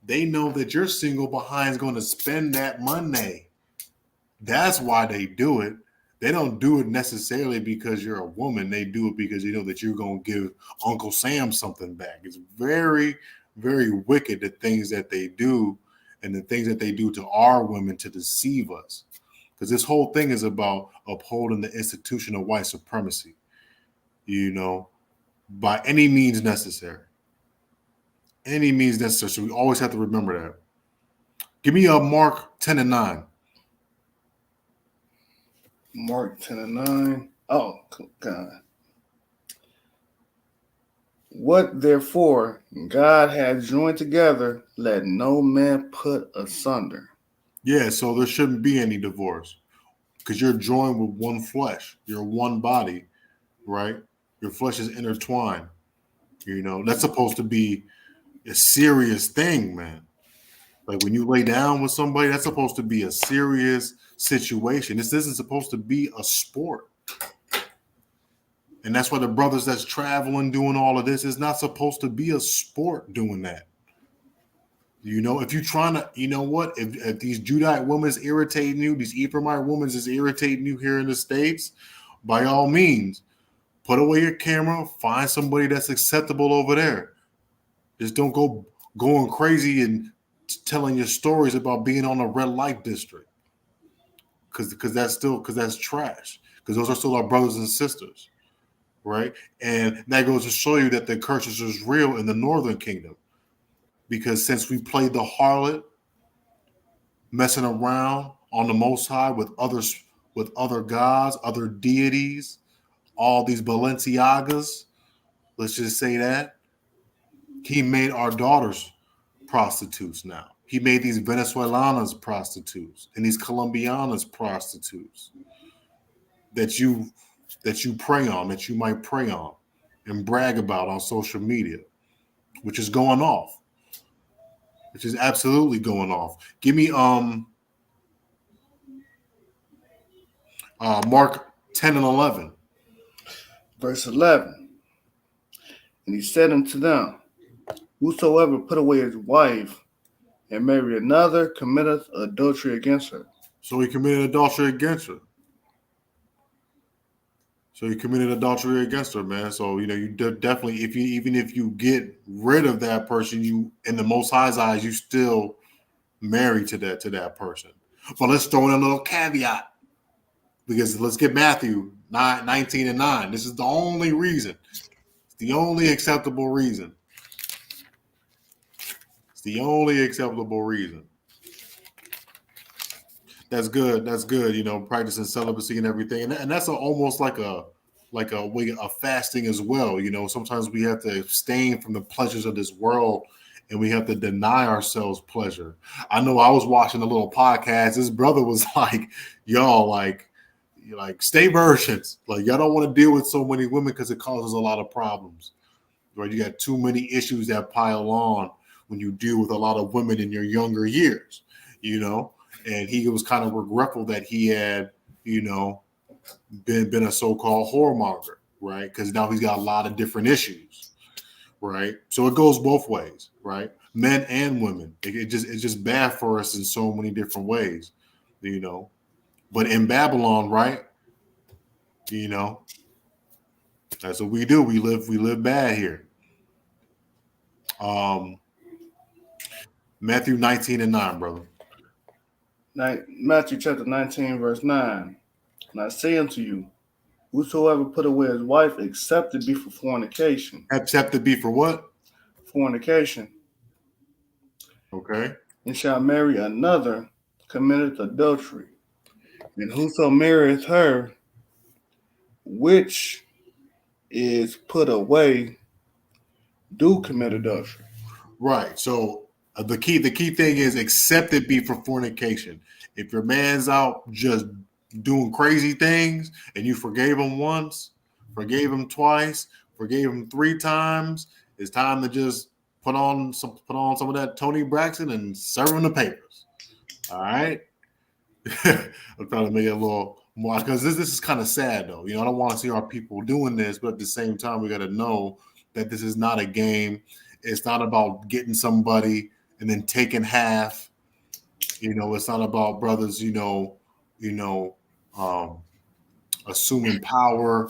they know that your single behind is going to spend that money. That's why they do it. They don't do it necessarily because you're a woman. They do it because you know that you're going to give Uncle Sam something back. It's very, very wicked, the things that they do and the things that they do to our women to deceive us. Because this whole thing is about upholding the institution of white supremacy, by any means necessary. Any means necessary. So we always have to remember that. Give me Mark 10:9. Mark 10:9. Oh, God. What therefore God had joined together, let no man put asunder. Yeah, so there shouldn't be any divorce because you're joined with one flesh. You're one body, right? Your flesh is intertwined. That's supposed to be a serious thing, man. Like when you lay down with somebody, that's supposed to be a serious situation. This isn't supposed to be a sport. And that's why the brothers that's traveling doing all of this is not supposed to be a sport doing that. If you're trying to, if these Judite women is irritating you, these Ephraimite women is irritating you here in the States, by all means, put away your camera, find somebody that's acceptable over there. Just don't go going crazy and telling your stories about being on a red light district. Because that's trash. Because those are still our brothers and sisters. Right? And that goes to show you that the curses is real in the northern kingdom. Because since we played the harlot, messing around on the Most High with other gods, other deities, all these Balenciagas, let's just say that, he made our daughters prostitutes now. He made these Venezuelanas prostitutes and these Colombianas prostitutes that you prey on, that you might prey on and brag about on social media, which is going off. Which is absolutely going off. Give me Mark 10:11. Verse 11. And he said unto them, whosoever put away his wife and marry another committeth adultery against her. So he committed adultery against her. So you committed adultery against her, man. So you definitely, if you even if you get rid of that person, you in the Most High's eyes, you still married to that person. But let's throw in a little caveat because let's get Matthew 19:9. This is the only reason. It's the only acceptable reason. It's the only acceptable reason. That's good. That's good. Practicing celibacy and everything, and that's almost like a way of fasting as well. Sometimes we have to abstain from the pleasures of this world, and we have to deny ourselves pleasure. I know I was watching a little podcast. This brother was like, "Y'all like stay virgins. Like y'all don't want to deal with so many women because it causes a lot of problems. Right? You got too many issues that pile on when you deal with a lot of women in your younger years. You know." And he was kind of regretful that he had, been a so-called whoremonger, right? Because now he's got a lot of different issues, right? So it goes both ways, right? Men and women. It's just bad for us in so many different ways, you know. But in Babylon, right? That's what we do. We live bad here. Matthew 19:9, brother. Matthew chapter 19, verse 9. And I say unto you, whosoever put away his wife, except it be for fornication. Except to be for what? Fornication. Okay. And shall marry another, committeth adultery. And whoso marrieth her, which is put away, do commit adultery. Right. So the key thing is except it be for fornication. If your man's out just doing crazy things and you forgave him once, forgave him twice, forgave him 3 times, it's time to just put on some of that Tony Braxton and serve him the papers. All right. I'm trying to make it a little more because this is kind of sad though. I don't want to see our people doing this, but at the same time, we got to know that this is not a game. It's not about getting somebody and then taking half. It's not about brothers. Assuming power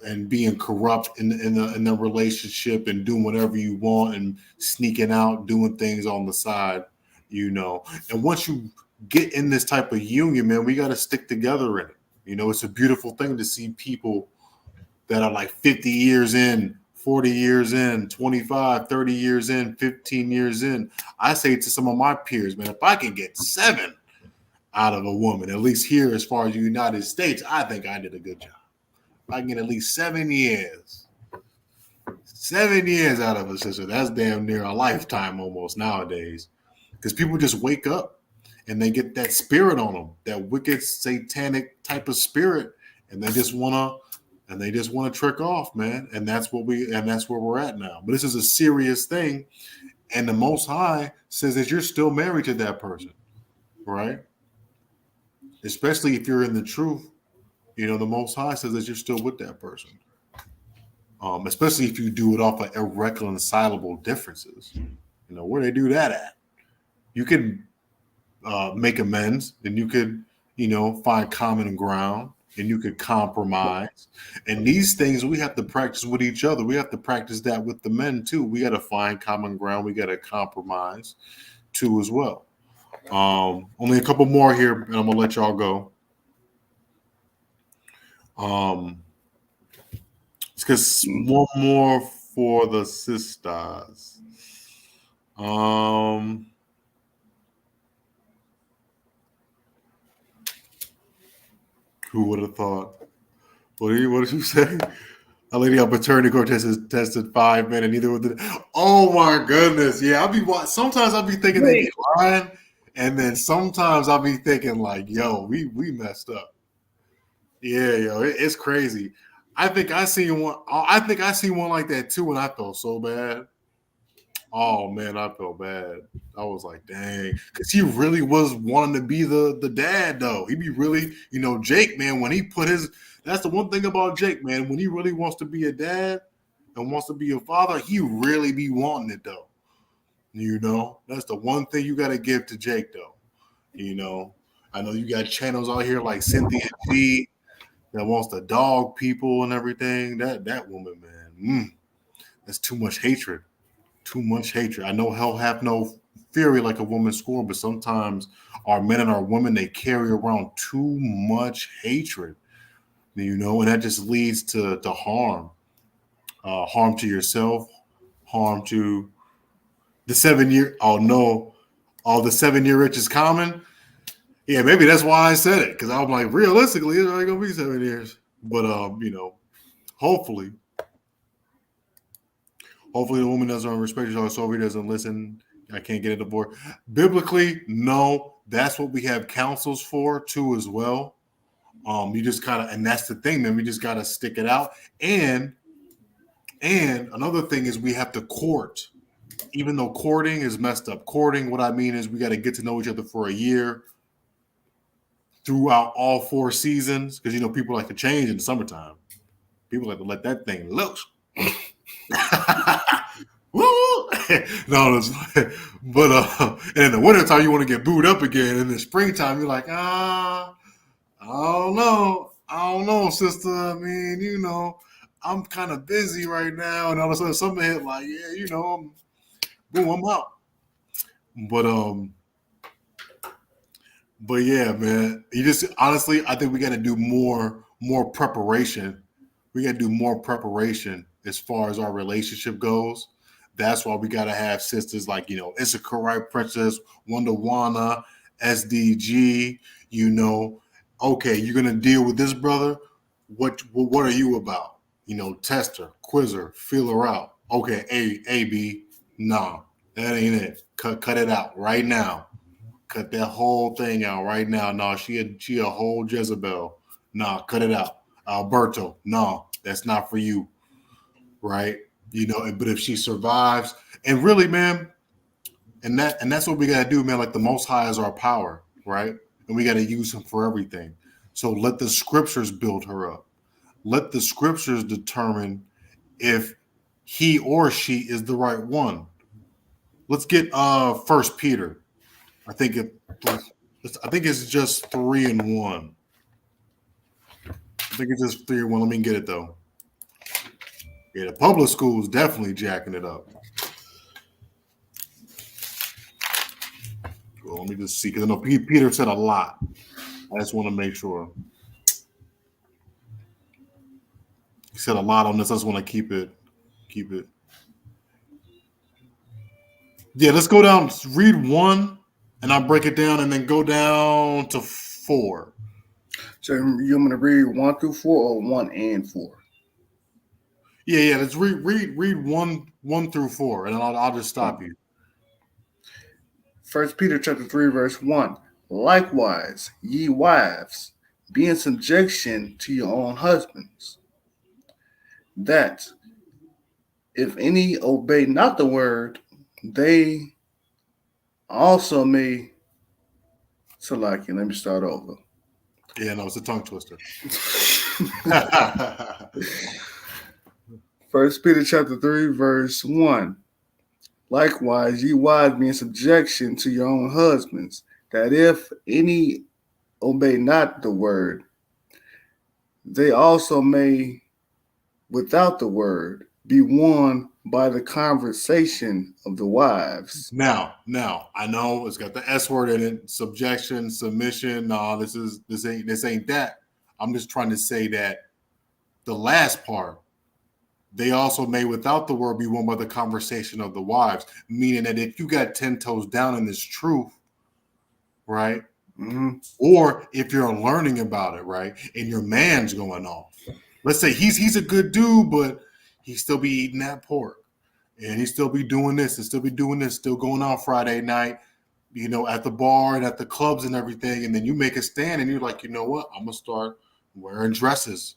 and being corrupt in the relationship and doing whatever you want and sneaking out, doing things on the side. And once you get in this type of union, man, we got to stick together in it. It's a beautiful thing to see people that are like 50 years in, 40 years in, 25, 30 years in, 15 years in. I say to some of my peers, man, if I can get 7 out of a woman, at least here as far as the United States, I think I did a good job. If I can get at least 7 years, 7 years out of a sister, that's damn near a lifetime almost nowadays. Because people just wake up and they get that spirit on them, that wicked satanic type of spirit, and they just want to trick off, man. And that's where we're at now. But this is a serious thing. And the Most High says that you're still married to that person, right? Especially if you're in the truth. The Most High says that you're still with that person. Especially if you do it off of irreconcilable differences. Where they do that at? You can make amends, and you could, find common ground, and you could compromise. And these things we have to practice with each other. We have to practice that with the men too. We got to find common ground. We got to compromise too as well. Only a couple more here, and I'm gonna let y'all go. It's because one more for the sisters. Who would have thought? What did you say? A lady on paternity court tested 5 men, and neither would. Oh my goodness! Yeah, sometimes I'll be thinking they be lying, and then sometimes I'll be thinking like, "Yo, we messed up." Yeah, yo, it's crazy. I think I seen one. I think I seen one like that too, and I felt so bad. Oh man, I felt bad. I was like, dang, because he really was wanting to be the dad though. He be really, Jake, man, when he put his. That's the one thing about Jake, man. When he really wants to be a dad and wants to be a father, he really be wanting it though. That's the one thing you got to give to Jake though. I know you got channels out here like Cynthia G, that wants to dog people and everything. That woman, man, that's too much hatred. Too much hatred. I know hell have no fury like a woman scorn, but sometimes our men and our women, they carry around too much hatred, and that just leads to harm. Harm to yourself, harm to the 7 year. Oh no, all the 7 year itch is common. Yeah, maybe that's why I said it, because I'm like, realistically, it's only gonna be 7 years. But hopefully, the woman doesn't respect each other, so he doesn't listen. I can't get a divorce. Biblically, no, that's what we have counsels for too, as well. You just kind of, and that's the thing, man. We just gotta stick it out. And another thing is we have to court. Even though courting is messed up. Courting, what I mean is we got to get to know each other for a year throughout all 4 seasons, because people like to change in the summertime. People like to let that thing loose. No, but and in the wintertime you want to get booed up again. In the springtime you're like, I don't know, sister. I mean, I'm kind of busy right now, and all of a sudden something hit like, boom, I'm out. But yeah, man, you just honestly, I think we got to do more preparation. We got to do more preparation as far as our relationship goes. That's why we got to have sisters like, Issachar Princess, Wonderwana, SDG. Okay, you're gonna deal with this brother. What are you about? Test her, quiz her, feel her out. Okay, A B, nah, that ain't it. Cut it out right now. Cut that whole thing out right now. No, she a whole Jezebel. Nah, cut it out. Alberto, no, that's not for you. Right? But if she survives, and really, man, and that's what we gotta do, man. Like the Most High is our power, right? And we gotta use him for everything. So let the scriptures build her up. Let the scriptures determine if he or she is the right one. Let's get 1 Peter. I think it's just 3-1. I think it's just 3-1. Let me get it though. Yeah, the public school is definitely jacking it up. Well, let me just see, because I know Peter said a lot. I just want to make sure. He said a lot on this. I just want to keep it. Yeah, let's go down. Read 1, and I'll break it down, and then go down to 4. So you want me to read 1 through 4 or 1 and 4? Yeah. Let's read 1 through 4, and I'll just stop you. 1 Peter chapter 3, verse 1. Likewise, ye wives, be in subjection to your own husbands, that if any obey not the word, they also may. So, let me start over. Yeah, no, it's a tongue twister. 1 Peter chapter 3, verse 1. Likewise, ye wives, be in subjection to your own husbands, that if any obey not the word, they also may, without the word, be won by the conversation of the wives. Now, I know it's got the S word in it, subjection, submission. No, this ain't that. I'm just trying to say that the last part, they also may, without the word, be won by the conversation of the wives. Meaning that if you got 10 toes down in this truth, right? Mm-hmm. Or if you're learning about it, right, and your man's going off. Let's say he's a good dude, but he still be eating that pork. And he still be doing this and still be doing this, still going out Friday night, at the bar and at the clubs and everything. And then you make a stand and you're like, you know what? I'm going to start wearing dresses.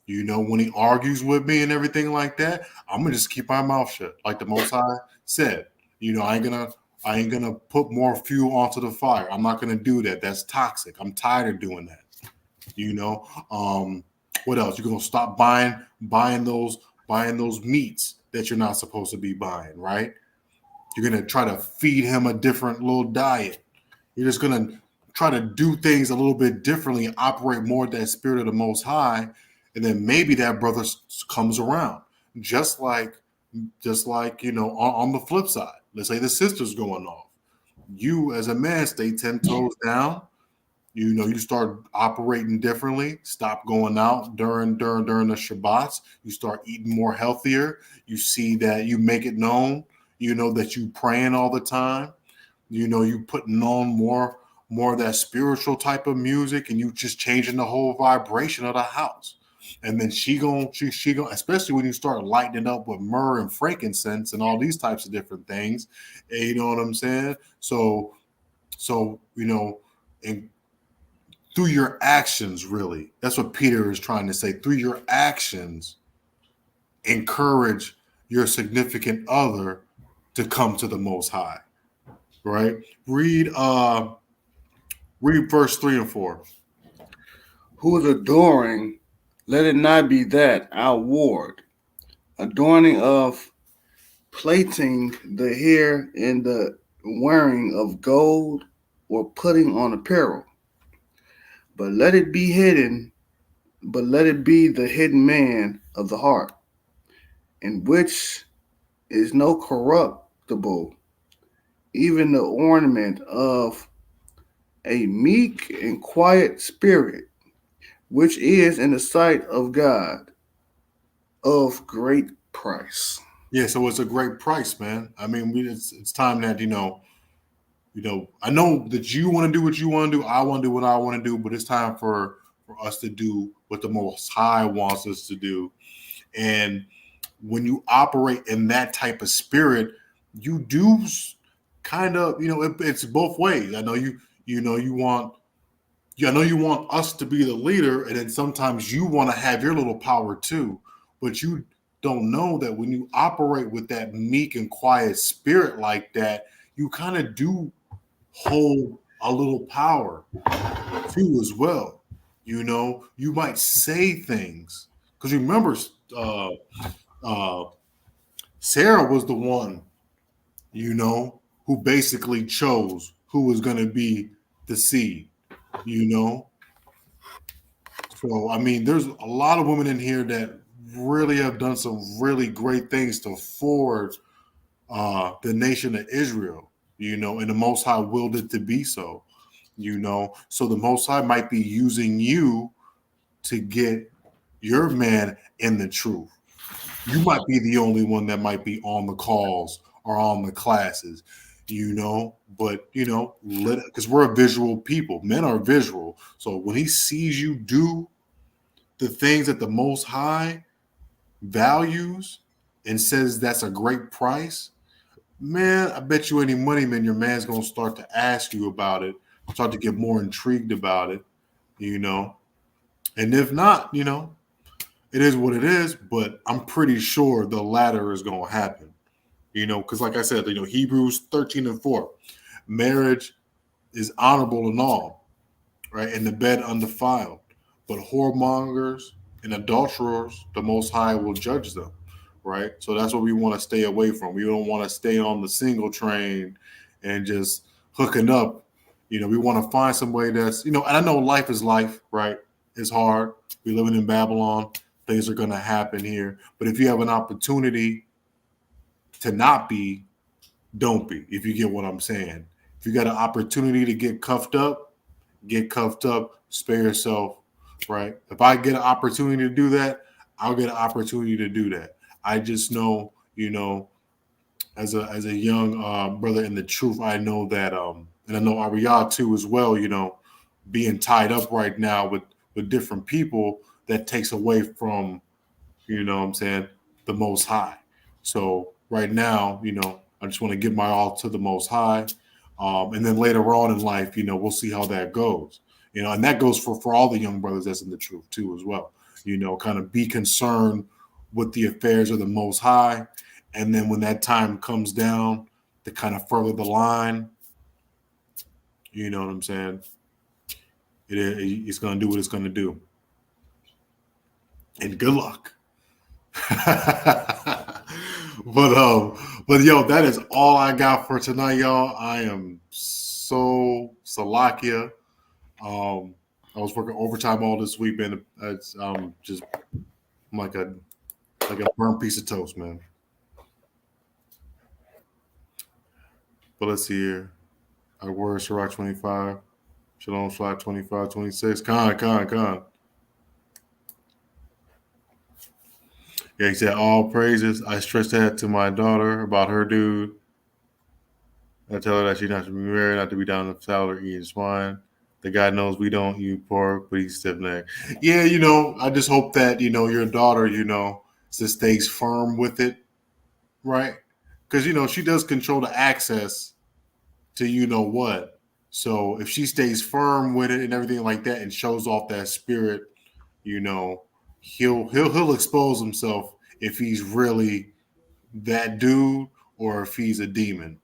When he argues with me and everything like that, I'm going to just keep my mouth shut. Like the Most High said, I ain't going to put more fuel onto the fire. I'm not going to do that. That's toxic. I'm tired of doing that. What else? You're going to stop buying those meats that you're not supposed to be buying, right? You're going to try to feed him a different little diet. You're just going to try to do things a little bit differently, operate more that spirit of the Most High, and then maybe that brother comes around. Just like on the flip side, let's say the sister's going off. You as a man stay 10 toes down. You start operating differently. Stop going out during the Shabbats. You start eating more healthier. You see that you make it known. That you praying all the time. You putting on more of that spiritual type of music, and you just changing the whole vibration of the house. And then she gon' especially when you start lighting it up with myrrh and frankincense and all these types of different things. You know what I'm saying? So and through your actions, really, that's what Peter is trying to say. Through your actions, encourage your significant other to come to the Most High. Right? Read verse 3 and 4. Who is adoring, let it not be that outward, adorning of plaiting the hair and the wearing of gold or putting on apparel. But let it be the hidden man of the heart, in which is no corruptible, even the ornament of a meek and quiet spirit, which is in the sight of God of great price. Yeah, so it's a great price, man. I mean, it's time that I know that you want to do what you want to do. I want to do what I want to do, but it's time for us to do what the Most High wants us to do. And when you operate in that type of spirit, you do kind of, it's both ways. I know you want us to be the leader, and then sometimes you want to have your little power too, but you don't know that when you operate with that meek and quiet spirit like that, you kind of do hold a little power too as well. You might say things because remember, Sarah was the one, who basically chose who was going to be the seed. So I mean, there's a lot of women in here that really have done some really great things to forward the nation of Israel, and the Most High willed it to be so, so the Most High might be using you to get your man in the truth. You might be the only one that might be on the calls or on the classes, but because we're a visual people. Men are visual. So when he sees you do the things that the Most High values and says that's a great price, man, I bet you any money, man, your man's going to start to ask you about it, start to get more intrigued about it, and if not, it is what it is, but I'm pretty sure the latter is going to happen, because like I said, Hebrews 13 and 4, marriage is honorable in all, right, and the bed undefiled, but whoremongers and adulterers, the Most High will judge them, right? So that's what we want to stay away from. We don't want to stay on the single train and just hooking up. We want to find some way that's, and I know life is life, right? It's hard. We're living in Babylon. Things are going to happen here. But if you have an opportunity to not be, don't be, if you get what I'm saying. If you got an opportunity to get cuffed up, spare yourself, right? If I get an opportunity to do that, I'll get an opportunity to do that. I just know, as a young brother in the truth, I know that, and I know Ariyah too as well, being tied up right now with different people, that takes away from, what I'm saying, the Most High. So right now, I just want to give my all to the Most High. And then later on in life, we'll see how that goes. And that goes for all the young brothers that's in the truth too as well. Kind of be concerned with the affairs of the Most High. And then when that time comes down to kind of further the line, you know what I'm saying? It's going to do what it's going to do. And good luck. But yo, that is all I got for tonight, y'all. I am so Salakia. I was working overtime all this week, man. It's just I'm like a burnt piece of toast, man. But let's see here. I word Sirach 25. Shalom Fly 25, 26. Con. Yeah, he said, all praises. I stressed that to my daughter about her dude. I tell her that she not to be married, not to be down in the salad or eating swine. The guy knows we don't eat pork, but he's stiff necked. Yeah, I just hope that, your daughter, just stays firm with it, right? Because, she does control the access to what. So if she stays firm with it and everything like that and shows off that spirit, you know, he'll expose himself if he's really that dude or if he's a demon,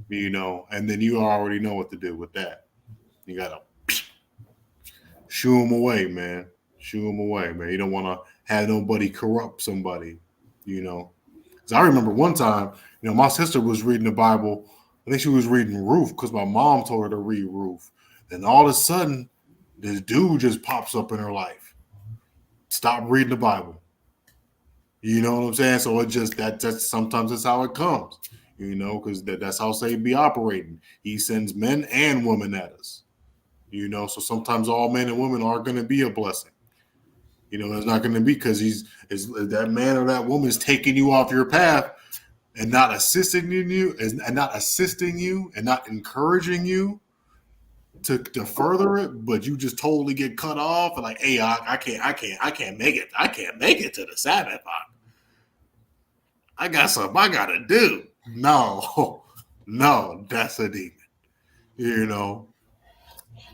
and then you already know what to do with that. You gotta shoo him away, man. Shoo him away, man. You don't want to have nobody corrupt somebody, you know. Because I remember one time, my sister was reading the Bible. I think she was reading Ruth because my mom told her to read Ruth. Then all of a sudden, this dude just pops up in her life. Stop reading the Bible. You know what I'm saying? So it just that's sometimes that's how it comes. Because that's how Satan be operating. He sends men and women at us. So sometimes all men and women are going to be a blessing. It's not going to be because that man or that woman is taking you off your path and not assisting you and not encouraging you to further it, but you just totally get cut off and like, hey, I can't make it. I can't make it to the Sabbath. I got something I gotta do. No, that's a demon.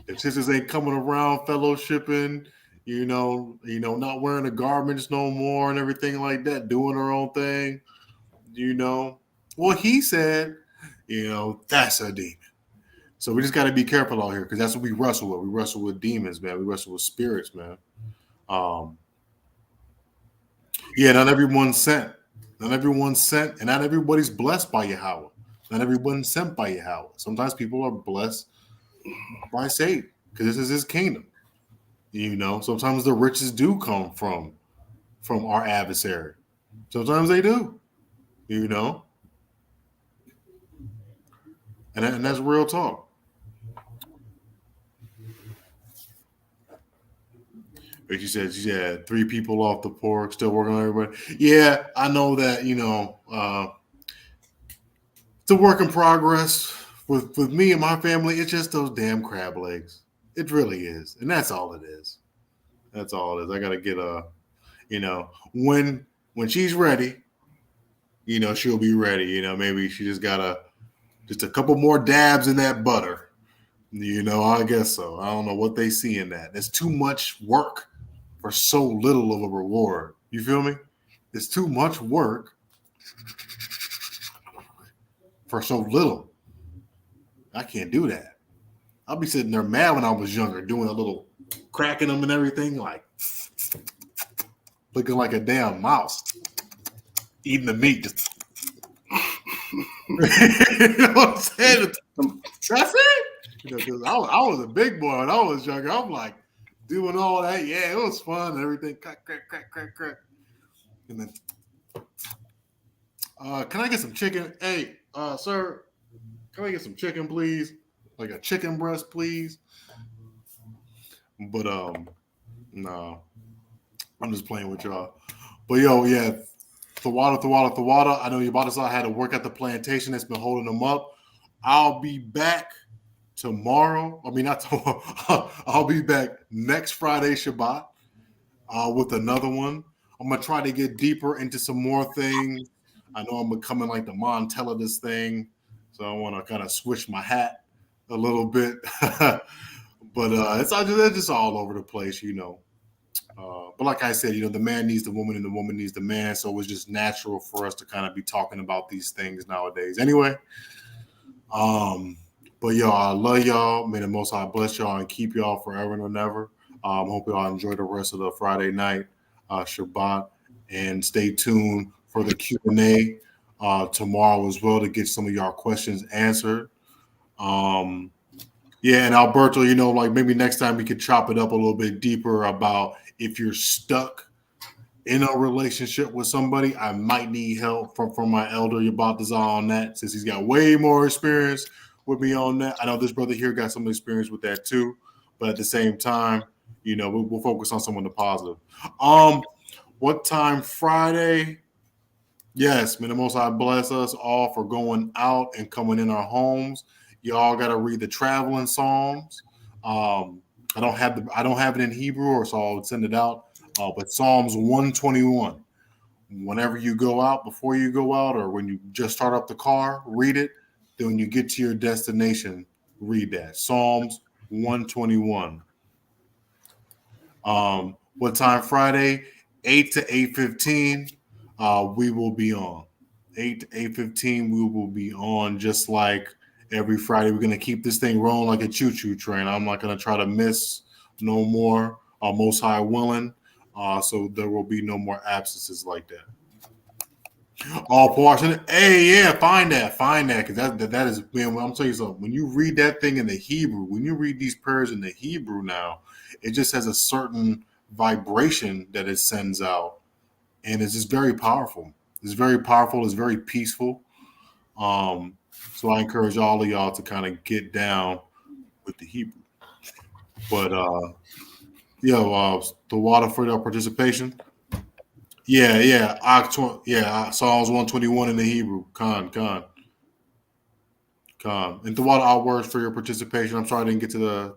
If sisters ain't coming around fellowshipping, not wearing the garments no more and everything like that, doing her own thing, well, he said, that's a demon. So we just got to be careful out here because that's what we wrestle with. We wrestle with demons, man. We wrestle with spirits, man. Yeah, not everyone's sent. Not everyone's sent, and not everybody's blessed by Yahweh. Not everyone's sent by Yahweh. Sometimes people are blessed by Satan because this is his kingdom. Sometimes the riches do come from our adversary. Sometimes they do. And that's real talk. But she said she had 3 people off the pork, still working on everybody. Yeah, I know that, it's a work in progress. With me and my family, it's just those damn crab legs. It really is. And that's all it is. That's all it is. I gotta get when she's ready, she'll be ready. Maybe she just gotta just a couple more dabs in that butter. I guess so. I don't know what they see in that. It's too much work for so little of a reward. You feel me? It's too much work for so little. I can't do that. I'll be sitting there mad when I was younger, doing a little cracking them and everything, like looking like a damn mouse, eating the meat. You know what I'm saying? That's it. Because I was a big boy when I was younger. I'm like doing all that. Yeah, it was fun and everything. Crack. And then, can I get some chicken? Hey, sir, can I get some chicken, please? Like a chicken breast, please. But no, I'm just playing with y'all. But yo, yeah, Thawada. I know your about to say I had to work at the plantation that's been holding them up. I'll be back tomorrow. I mean, not tomorrow. I'll be back next Friday Shabbat with another one. I'm gonna try to get deeper into some more things. I know I'm becoming like the Montella this thing, so I want to kind of switch my hat a little bit. But it's just all over the place, But like I said, the man needs the woman and the woman needs the man. So it's just natural for us to kind of be talking about these things nowadays. Anyway, but y'all, I love y'all. May the Most High bless y'all and keep y'all forever and ever. Hope y'all enjoy the rest of the Friday night Shabbat, and stay tuned for the Q&A tomorrow as well to get some of y'all questions answered. Yeah, and Alberto, like maybe next time we could chop it up a little bit deeper about if you're stuck in a relationship with somebody. I might need help from my elder Yabatazar on that, since he's got way more experience with me on that. I know this brother here got some experience with that too, but at the same time, we'll focus on some of the positive. What time Friday? Yes, may the Most High bless us all for going out and coming in our homes. Y'all got to read the traveling Psalms. I don't have it in Hebrew, or so I'll send it out. But Psalms 121. Whenever you go out, before you go out, or when you just start up the car, read it. Then when you get to your destination, read that. Psalms 121. What time Friday? 8 to 8:15. We will be on. 8 to 8:15. We will be on just like every Friday. We're gonna keep this thing rolling like a choo-choo train. I'm not gonna try to miss no more. Most High willing. So there will be no more absences like that. All portion. Hey, yeah, find that, because that is, man. I'm telling you something. When you read that thing in the Hebrew, when you read these prayers in the Hebrew now, it just has a certain vibration that it sends out, and it's just very powerful. It's very powerful. It's very peaceful. So I encourage all of y'all to kind of get down with the Hebrew. But the water for your participation. Yeah. Psalms 121 in the Hebrew. Khan. And the water our words for your participation. I'm sorry I didn't get to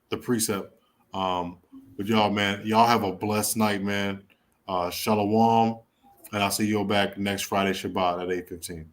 the precept. But y'all, man, y'all have a blessed night, man. Shalom, and I'll see you all back next Friday Shabbat at 8:15.